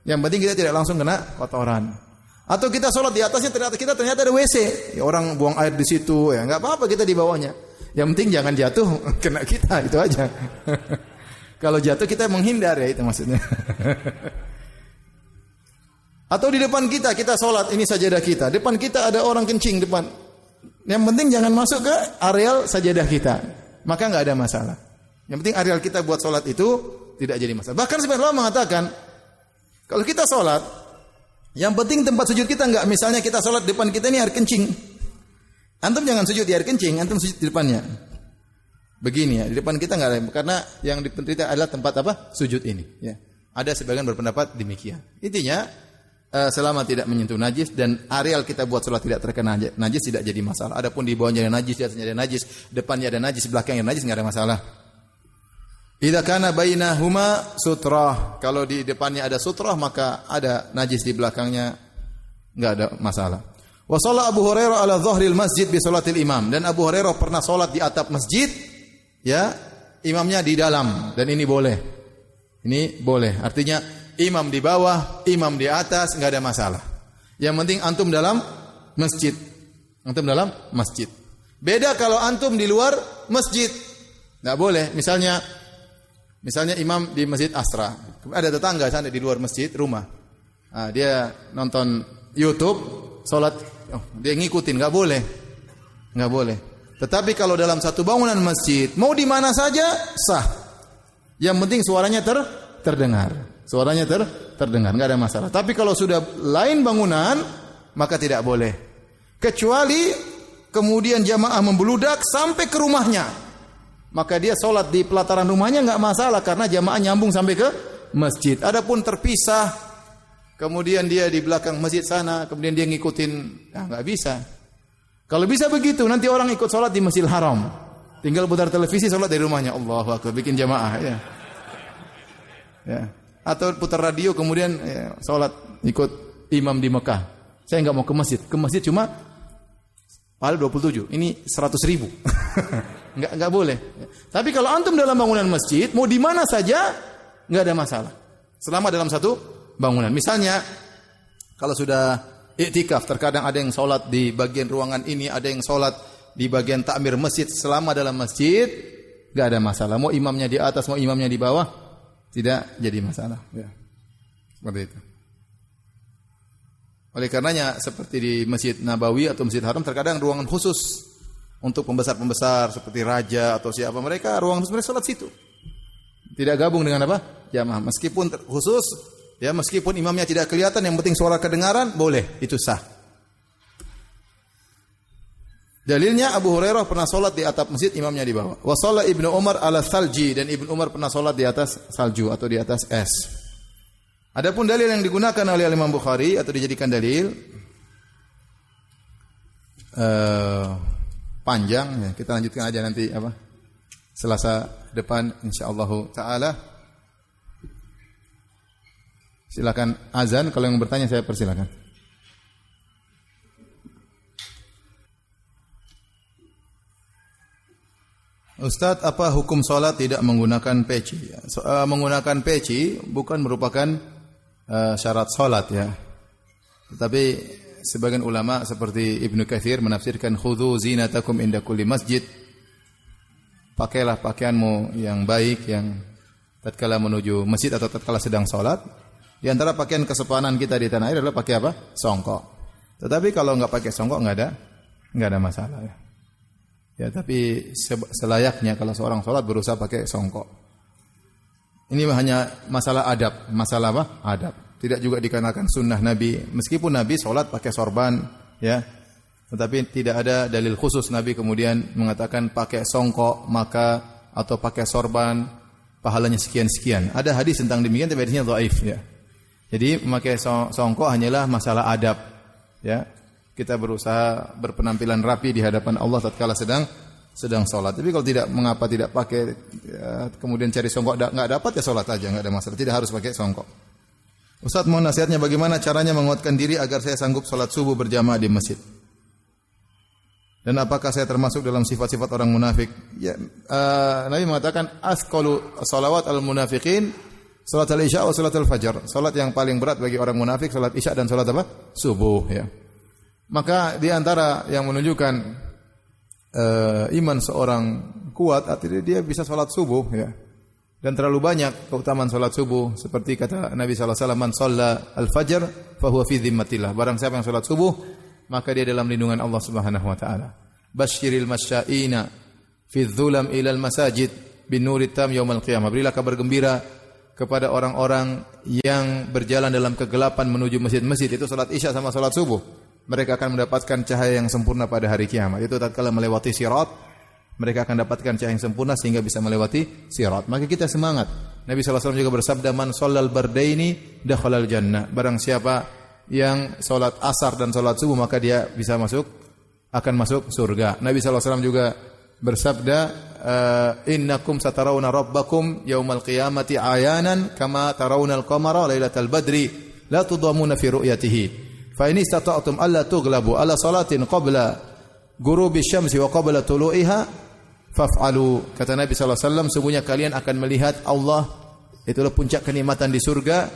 Yang penting kita tidak langsung kena kotoran. Atau kita salat di atasnya ternyata ada WC. Ya, orang buang air di situ, ya enggak apa-apa kita di bawahnya. Yang penting jangan jatuh kena kita, itu aja. Kalau jatuh kita menghindar, ya itu maksudnya. Atau di depan kita salat, ini sajadah kita. Depan kita ada orang kencing depan. Yang penting jangan masuk ke areal sajadah kita. Maka enggak ada masalah. Yang penting areal kita buat salat itu tidak jadi masalah. Bahkan sebagian ulama mengatakan kalau kita salat, yang penting tempat sujud kita enggak, misalnya kita salat depan kita ini air kencing. Antum jangan sujud di air kencing, antum sujud di depannya. begini ya, di depan kita enggak ada, karena yang dipenderita adalah tempat apa? Sujud ini, ya. Ada sebagian berpendapat demikian. Intinya selama tidak menyentuh najis dan areal kita buat salat tidak terkena najis tidak jadi masalah. Adapun di bawahnya ada najis, di atasnya ada najis, depannya ada najis, belakangnya ada najis enggak ada masalah. Idza kana bainahuma sutrah. Kalau di depannya ada sutrah maka ada najis di belakangnya enggak ada masalah. Wa shalla Abu Hurairah ala dhahril masjid bi salatil imam, dan Abu Hurairah pernah salat di atap masjid, ya, imamnya di dalam, dan ini boleh. Ini boleh. Artinya imam di bawah, imam di atas enggak ada masalah. Yang penting antum dalam masjid. Antum dalam masjid. Beda kalau antum di luar masjid. Enggak boleh. Misalnya imam di Masjid Asra. Ada tetangga sana di luar masjid rumah. Nah, dia nonton YouTube, salat, dia ngikutin, enggak boleh. Enggak boleh. Tetapi kalau dalam satu bangunan masjid, mau di mana saja sah. Yang penting suaranya terdengar. Suaranya terdengar, enggak ada masalah. Tapi kalau sudah lain bangunan, maka tidak boleh. Kecuali kemudian jamaah membeludak sampai ke rumahnya. Maka dia sholat di pelataran rumahnya enggak masalah karena jamaah nyambung sampai ke masjid. Adapun terpisah, kemudian dia di belakang masjid sana, kemudian dia ngikutin, enggak bisa. Kalau bisa begitu, nanti orang ikut sholat di Masjidil Haram. Tinggal putar televisi, sholat dari rumahnya. Allahu Akbar, bikin jamaah. Ya. Atau putar radio, kemudian sholat ikut imam di Mekah. Saya enggak mau ke masjid. Ke masjid cuma pahala 27. Ini 100.000. Enggak boleh. Tapi kalau antum dalam bangunan masjid, mau di mana saja, enggak ada masalah. Selama dalam satu bangunan. Misalnya, kalau sudah iktikaf, terkadang ada yang sholat di bagian ruangan ini, ada yang sholat di bagian takmir masjid. Selama dalam masjid, enggak ada masalah. Mau imamnya di atas, mau imamnya di bawah, tidak jadi masalah. Ya. Seperti itu. Oleh karenanya, seperti di Masjid Nabawi atau Masjid Haram, terkadang ruangan khusus untuk pembesar-pembesar seperti raja atau siapa, mereka ruangan khusus, mereka sholat situ. Tidak gabung dengan apa? Jamaah. Meskipun khusus, ya, meskipun imamnya tidak kelihatan, yang penting suara kedengaran, boleh, itu sah. Dalilnya Abu Hurairah pernah sholat di atap masjid, imamnya di bawah. Wa shalla Ibnu Umar ala salji, dan Ibnu Umar pernah sholat di atas salju atau di atas es. Adapun dalil yang digunakan oleh Imam Bukhari atau dijadikan dalil panjang, ya, kita lanjutkan aja nanti apa? Selasa depan insyaallah taala. Silakan azan, kalau yang bertanya saya persilakan. Ustaz, apa hukum salat tidak menggunakan peci? Menggunakan peci bukan merupakan syarat salat, ya. Tetapi sebagian ulama seperti Ibnu Katsir menafsirkan khudhu zinatakum inda kulli masjid. Pakailah pakaianmu yang baik yang tatkala menuju masjid atau tatkala sedang salat. Di antara pakaian kesopanan kita di tanah air adalah pakai apa? Songkok. Tetapi kalau enggak pakai songkok enggak ada masalah, ya. Ya, tapi selayaknya kalau seorang salat berusaha pakai songkok. Ini hanya masalah adab, masalah apa? Adab. Tidak juga dikarenakan sunnah Nabi. Meskipun Nabi salat pakai sorban, ya. Tetapi tidak ada dalil khusus Nabi kemudian mengatakan pakai songkok maka atau pakai sorban pahalanya sekian-sekian. Ada hadis tentang demikian tapi hadisnya dhaif, ya. Jadi memakai songkok hanyalah masalah adab, ya. Kita berusaha berpenampilan rapi di hadapan Allah tatkala sedang salat. Tapi kalau tidak, mengapa tidak pakai, ya, kemudian cari songkok enggak dapat, ya salat aja, enggak ada masalah. Tidak harus pakai songkok. Ustaz, mohon nasihatnya bagaimana caranya menguatkan diri agar saya sanggup salat subuh berjamaah di masjid? Dan apakah saya termasuk dalam sifat-sifat orang munafik? Ya, Nabi mengatakan asqalu salawat al-munafiqin salat al-isya wa salat al-fajr. Salat yang paling berat bagi orang munafik salat isya dan salat apa? Subuh, ya. Maka di antara yang menunjukkan iman seorang kuat artinya dia bisa salat subuh, ya. Dan terlalu banyak keutamaan salat subuh seperti kata Nabi sallallahu alaihi wasallam, "Man shalla al-fajr fa huwa fi dhimmatillah." Barang siapa yang salat subuh, maka dia dalam lindungan Allah Subhanahu wa taala. Basyiril masya'ina fi dhulam ila al-masajid bin nurit tam yaumil qiyamah. Berilah kabar gembira kepada orang-orang yang berjalan dalam kegelapan menuju masjid-masjid, itu salat isya sama salat subuh. Mereka akan mendapatkan cahaya yang sempurna pada hari kiamat. Itu tatkala melewati sirat, mereka akan dapatkan cahaya yang sempurna sehingga bisa melewati sirat. Maka kita semangat. Nabi SAW juga bersabda, "Man shallal bardaini dakhalal jannah." Barang siapa yang salat asar dan salat subuh maka dia bisa akan masuk surga. Nabi SAW juga bersabda, "Innakum satarawna rabbakum yaumal qiyamati ayanan kama tarawna al-qamara lailatal badri la tudamuna fi ru'yatihi. Fa in istata'tum alla tughlabu ala salatin qabla ghurubi syamsi wa qabla tulu'iha faf'alu." Kata Nabi SAW, sungguhnya kalian akan melihat Allah, itulah puncak kenikmatan di surga,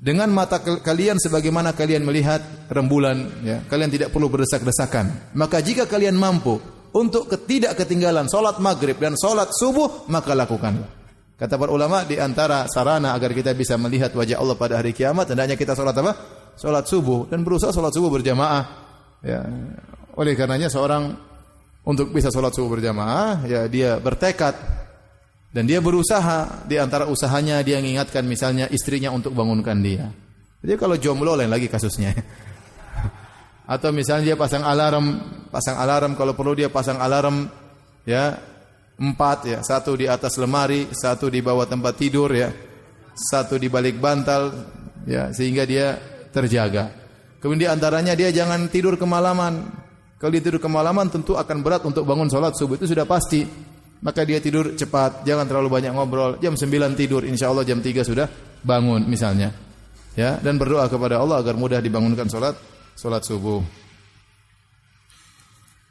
dengan mata kalian sebagaimana kalian melihat rembulan, ya. Kalian tidak perlu berdesak-desakan. Maka jika kalian mampu untuk tidak ketinggalan salat maghrib dan salat subuh, maka lakukanlah. Kata para ulama, di antara sarana agar kita bisa melihat wajah Allah pada hari kiamat, hendaknya kita salat apa? Salat subuh, dan berusaha salat subuh berjamaah. Ya. Oleh karenanya seorang untuk bisa sholat subuh berjamaah, ya dia bertekad dan dia berusaha. Di antara usahanya dia mengingatkan misalnya istrinya untuk bangunkan dia. Jadi kalau jomblo lain lagi kasusnya. Atau misalnya dia pasang alarm kalau perlu dia pasang alarm ya 4 ya, 1 di atas lemari, 1 di bawah tempat tidur ya, 1 di balik bantal ya, sehingga dia terjaga. Kemudian di antaranya dia jangan tidur kemalaman. Kalau dia tidur kemalaman tentu akan berat untuk bangun sholat subuh, itu sudah pasti. Maka dia tidur cepat, jangan terlalu banyak ngobrol. Jam 9 tidur, insya Allah jam 3 sudah bangun misalnya. Ya, dan berdoa kepada Allah agar mudah dibangunkan sholat subuh.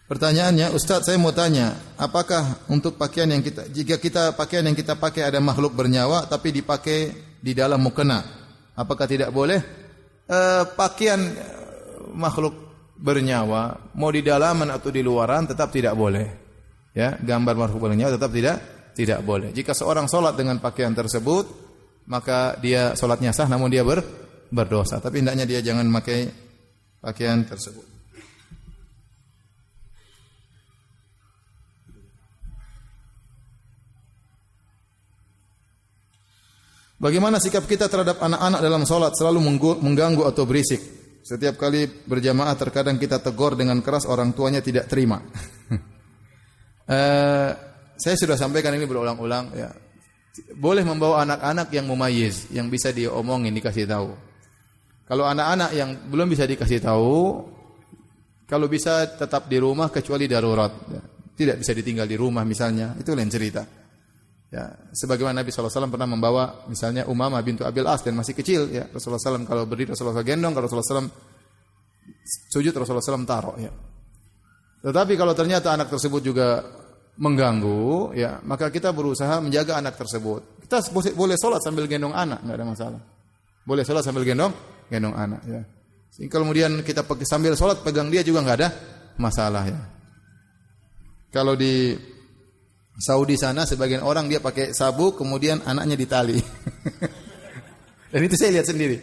Pertanyaannya, Ustaz, saya mau tanya, apakah untuk pakaian yang jika pakaian yang kita pakai ada makhluk bernyawa tapi dipakai di dalam mukena, apakah tidak boleh? Pakaian makhluk bernyawa mau di dalaman atau di luaran tetap tidak boleh. Ya, gambar makhluk bernyawa tetap tidak boleh. Jika seorang salat dengan pakaian tersebut, maka dia salatnya sah namun dia berdosa. Tapi hendaknya dia jangan memakai pakaian tersebut. Bagaimana sikap kita terhadap anak-anak dalam salat, selalu mengganggu atau berisik? Setiap kali berjamaah terkadang kita tegur dengan keras, orang tuanya tidak terima. Saya sudah sampaikan ini berulang-ulang ya. Boleh membawa anak-anak yang mumayyiz, yang bisa diomongin, dikasih tahu. Kalau anak-anak yang belum bisa dikasih tahu, kalau bisa tetap di rumah kecuali darurat ya. Tidak bisa ditinggal di rumah misalnya, itu lain cerita. Ya, sebagaimana Nabi SAW pernah membawa misalnya Umamah bintu Abil As dan masih kecil ya, Rasulullah SAW kalau berdiri Rasulullah gendong, kalau Rasulullah SAW sujud Rasulullah SAW taruh ya. Tetapi kalau ternyata anak tersebut juga mengganggu ya, maka kita berusaha menjaga anak tersebut. Kita boleh sholat sambil gendong anak, enggak ada masalah. Boleh sholat sambil gendong anak ya. Sehingga kemudian kita sambil sholat pegang dia juga enggak ada masalah ya. Kalau di Saudi sana sebagian orang dia pakai sabuk kemudian anaknya ditali. Dan itu saya lihat sendiri.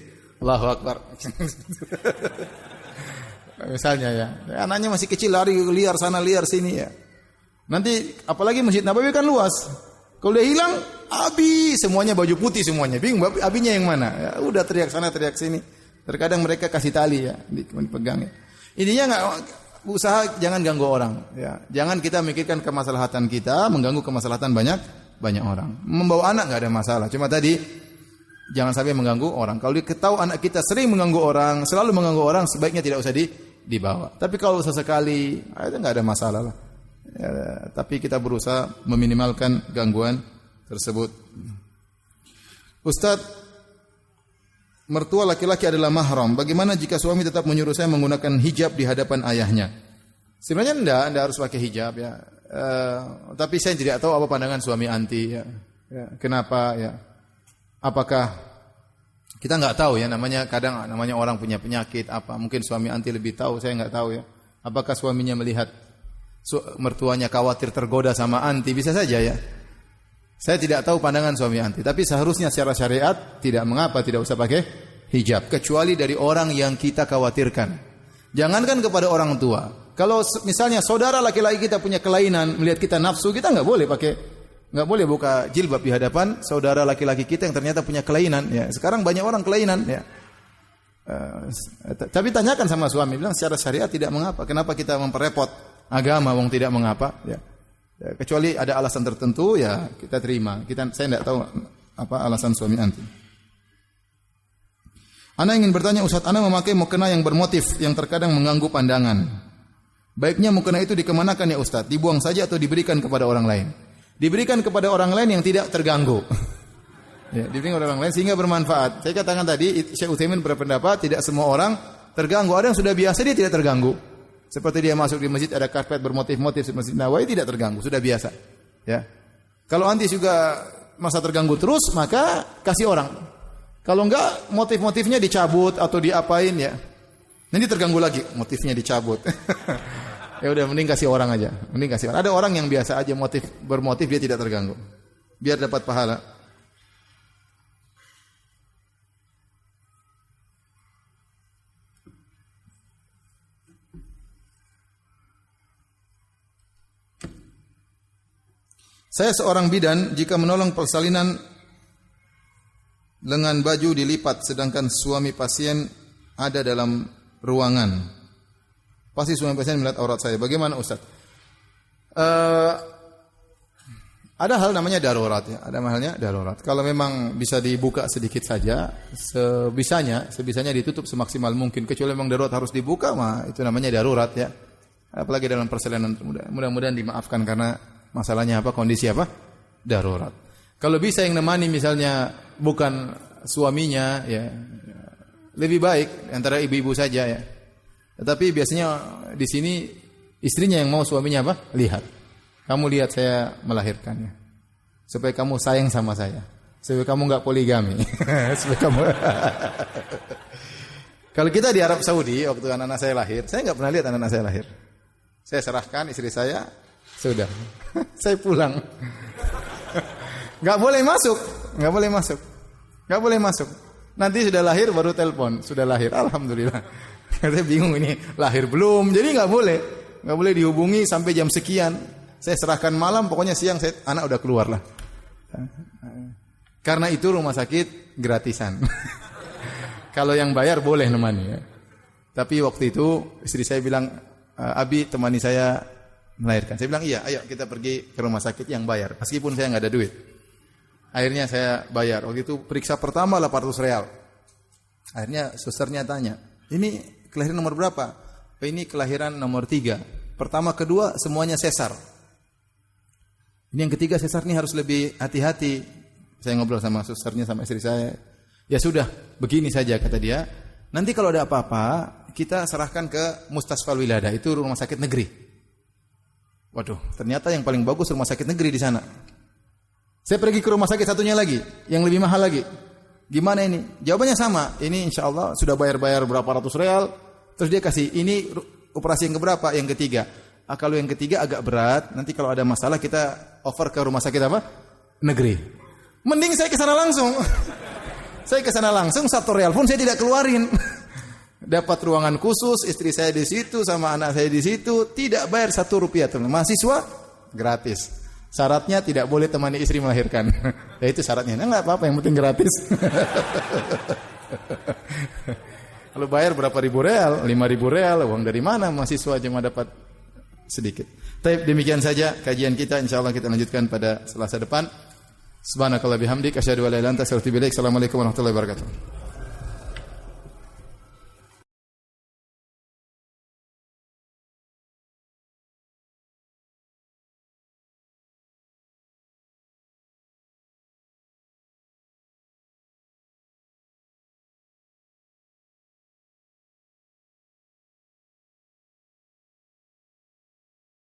Allahu Akbar. Misalnya ya, anaknya masih kecil lari liar sana liar sini ya. Nanti apalagi Masjid Nabawi kan luas. Kalau dia hilang, semuanya baju putih semuanya. Bingung abinya yang mana? Ya, udah teriak sana teriak sini. Terkadang mereka kasih tali ya, dipegang ya. Intinya enggak usaha jangan ganggu orang ya. Jangan kita mikirkan kemaslahatan kita mengganggu kemaslahatan banyak orang. Membawa anak enggak ada masalah. Cuma tadi jangan sampai mengganggu orang. Kalau diketahui anak kita sering mengganggu orang, selalu mengganggu orang, sebaiknya tidak usah dibawa. Tapi kalau sesekali itu enggak ada masalah lah. Ya, tapi kita berusaha meminimalkan gangguan tersebut. Ustaz, mertua laki-laki adalah mahram. Bagaimana jika suami tetap menyuruh saya menggunakan hijab di hadapan ayahnya? Sebenarnya enggak harus pakai hijab ya. Tapi saya tidak tahu apa pandangan suami anti ya. Kenapa ya? Apakah kita enggak tahu ya, namanya orang punya penyakit apa? Mungkin suami anti lebih tahu, saya enggak tahu ya. Apakah suaminya melihat mertuanya khawatir tergoda sama anti? Bisa saja ya. Saya tidak tahu pandangan suami anti, tapi seharusnya secara syariat tidak mengapa, tidak usah pakai hijab kecuali dari orang yang kita khawatirkan. Jangankan kepada orang tua. Kalau misalnya saudara laki-laki kita punya kelainan, melihat kita nafsu, kita enggak boleh buka jilbab di hadapan saudara laki-laki kita yang ternyata punya kelainan ya. Sekarang banyak orang kelainan ya. Tapi tanyakan sama suami, bilang secara syariat tidak mengapa. Kenapa kita memperrepot agama wong tidak mengapa ya. Ya, kecuali ada alasan tertentu ya kita terima. Saya tidak tahu apa alasan suami anti. Ana ingin bertanya Ustaz, ana memakai mukena yang bermotif yang terkadang mengganggu pandangan. Baiknya mukena itu dikemanakan ya Ustaz? Dibuang saja atau diberikan kepada orang lain? Diberikan kepada orang lain yang tidak terganggu. Ya, diberikan kepada orang lain sehingga bermanfaat. Saya katakan tadi, Syekh Utsaimin berpendapat tidak semua orang terganggu. Ada yang sudah biasa dia tidak terganggu. Seperti dia masuk di masjid ada karpet bermotif-motif seperti Masjid Nawawi tidak terganggu, sudah biasa. Ya. Kalau anti juga masa terganggu terus, maka kasih orang. Kalau enggak motif-motifnya dicabut atau diapain ya. Nanti terganggu lagi, motifnya dicabut. Ya udah mending kasih orang aja. Mending kasih orang. Ada orang yang biasa aja bermotif dia tidak terganggu. Biar dapat pahala. Saya seorang bidan, jika menolong persalinan lengan baju dilipat sedangkan suami pasien ada dalam ruangan. Pasti suami pasien melihat aurat saya. Bagaimana Ustaz? Ada hal namanya darurat ya. Ada halnya darurat. Kalau memang bisa dibuka sedikit saja, sebisanya ditutup semaksimal mungkin. Kecuali memang darurat harus dibuka, mah itu namanya darurat ya. Apalagi dalam persalinan mudah-mudahan dimaafkan karena masalahnya apa? Kondisi apa? Darurat. Kalau bisa yang nemani misalnya bukan suaminya ya, lebih baik antara ibu-ibu saja ya. Tetapi biasanya di sini istrinya yang mau suaminya apa? Lihat. Kamu lihat saya melahirkannya. Supaya kamu sayang sama saya. Supaya kamu enggak poligami. Supaya kamu Kalau kita di Arab Saudi waktu anak-anak saya lahir, saya enggak pernah lihat anak-anak saya lahir. Saya serahkan istri saya, sudah. Saya pulang. Enggak boleh masuk, enggak boleh masuk. Enggak boleh masuk. Nanti sudah lahir baru telepon, sudah lahir. Alhamdulillah. Saya bingung ini lahir belum, jadi enggak boleh dihubungi sampai jam sekian. Saya serahkan malam, pokoknya siang anak udah keluar lah. Karena itu rumah sakit gratisan. Kalau yang bayar boleh nemani ya. Tapi waktu itu istri saya bilang, Abi temani saya melahirkan. Saya bilang iya, ayo kita pergi ke rumah sakit yang bayar. Meskipun saya nggak ada duit. Akhirnya saya bayar. Waktu itu periksa pertama 800 real. Akhirnya susternya tanya, ini kelahiran nomor berapa? Ini kelahiran nomor 3. Pertama, kedua semuanya sesar. Ini yang ketiga sesar ini harus lebih hati-hati. Saya ngobrol sama susternya sama istri saya. Ya sudah, begini saja kata dia. Nanti kalau ada apa-apa, kita serahkan ke Mustasfal Wiladah, itu rumah sakit negeri. Waduh, ternyata yang paling bagus rumah sakit negeri di sana. Saya pergi ke rumah sakit satunya lagi, yang lebih mahal lagi. Gimana ini? Jawabannya sama. Ini insya Allah sudah bayar berapa ratus real. Terus dia kasih, ini operasi yang keberapa? Yang ketiga. Kalau yang ketiga agak berat, nanti kalau ada masalah kita over ke rumah sakit apa? Negeri. Mending saya ke sana langsung. Saya ke sana langsung, 1 real pun saya tidak keluarin. Dapat ruangan khusus, istri saya di situ sama anak saya di situ, tidak bayar 1 rupiah. Mahasiswa gratis. Syaratnya tidak boleh temani istri melahirkan. Ya itu syaratnya. Nah, enggak apa-apa, yang penting gratis. Kalau bayar berapa ribu real? 5.000 real. Uang dari mana mahasiswa cuma dapat sedikit. Tapi demikian saja kajian kita. Insyaallah kita lanjutkan pada Selasa depan. Subhanakallah bihamdik asyhadu an la ilaha illa anta astaghfiruka wa atubu ilaik. Assalamualaikum warahmatullahi wabarakatuh.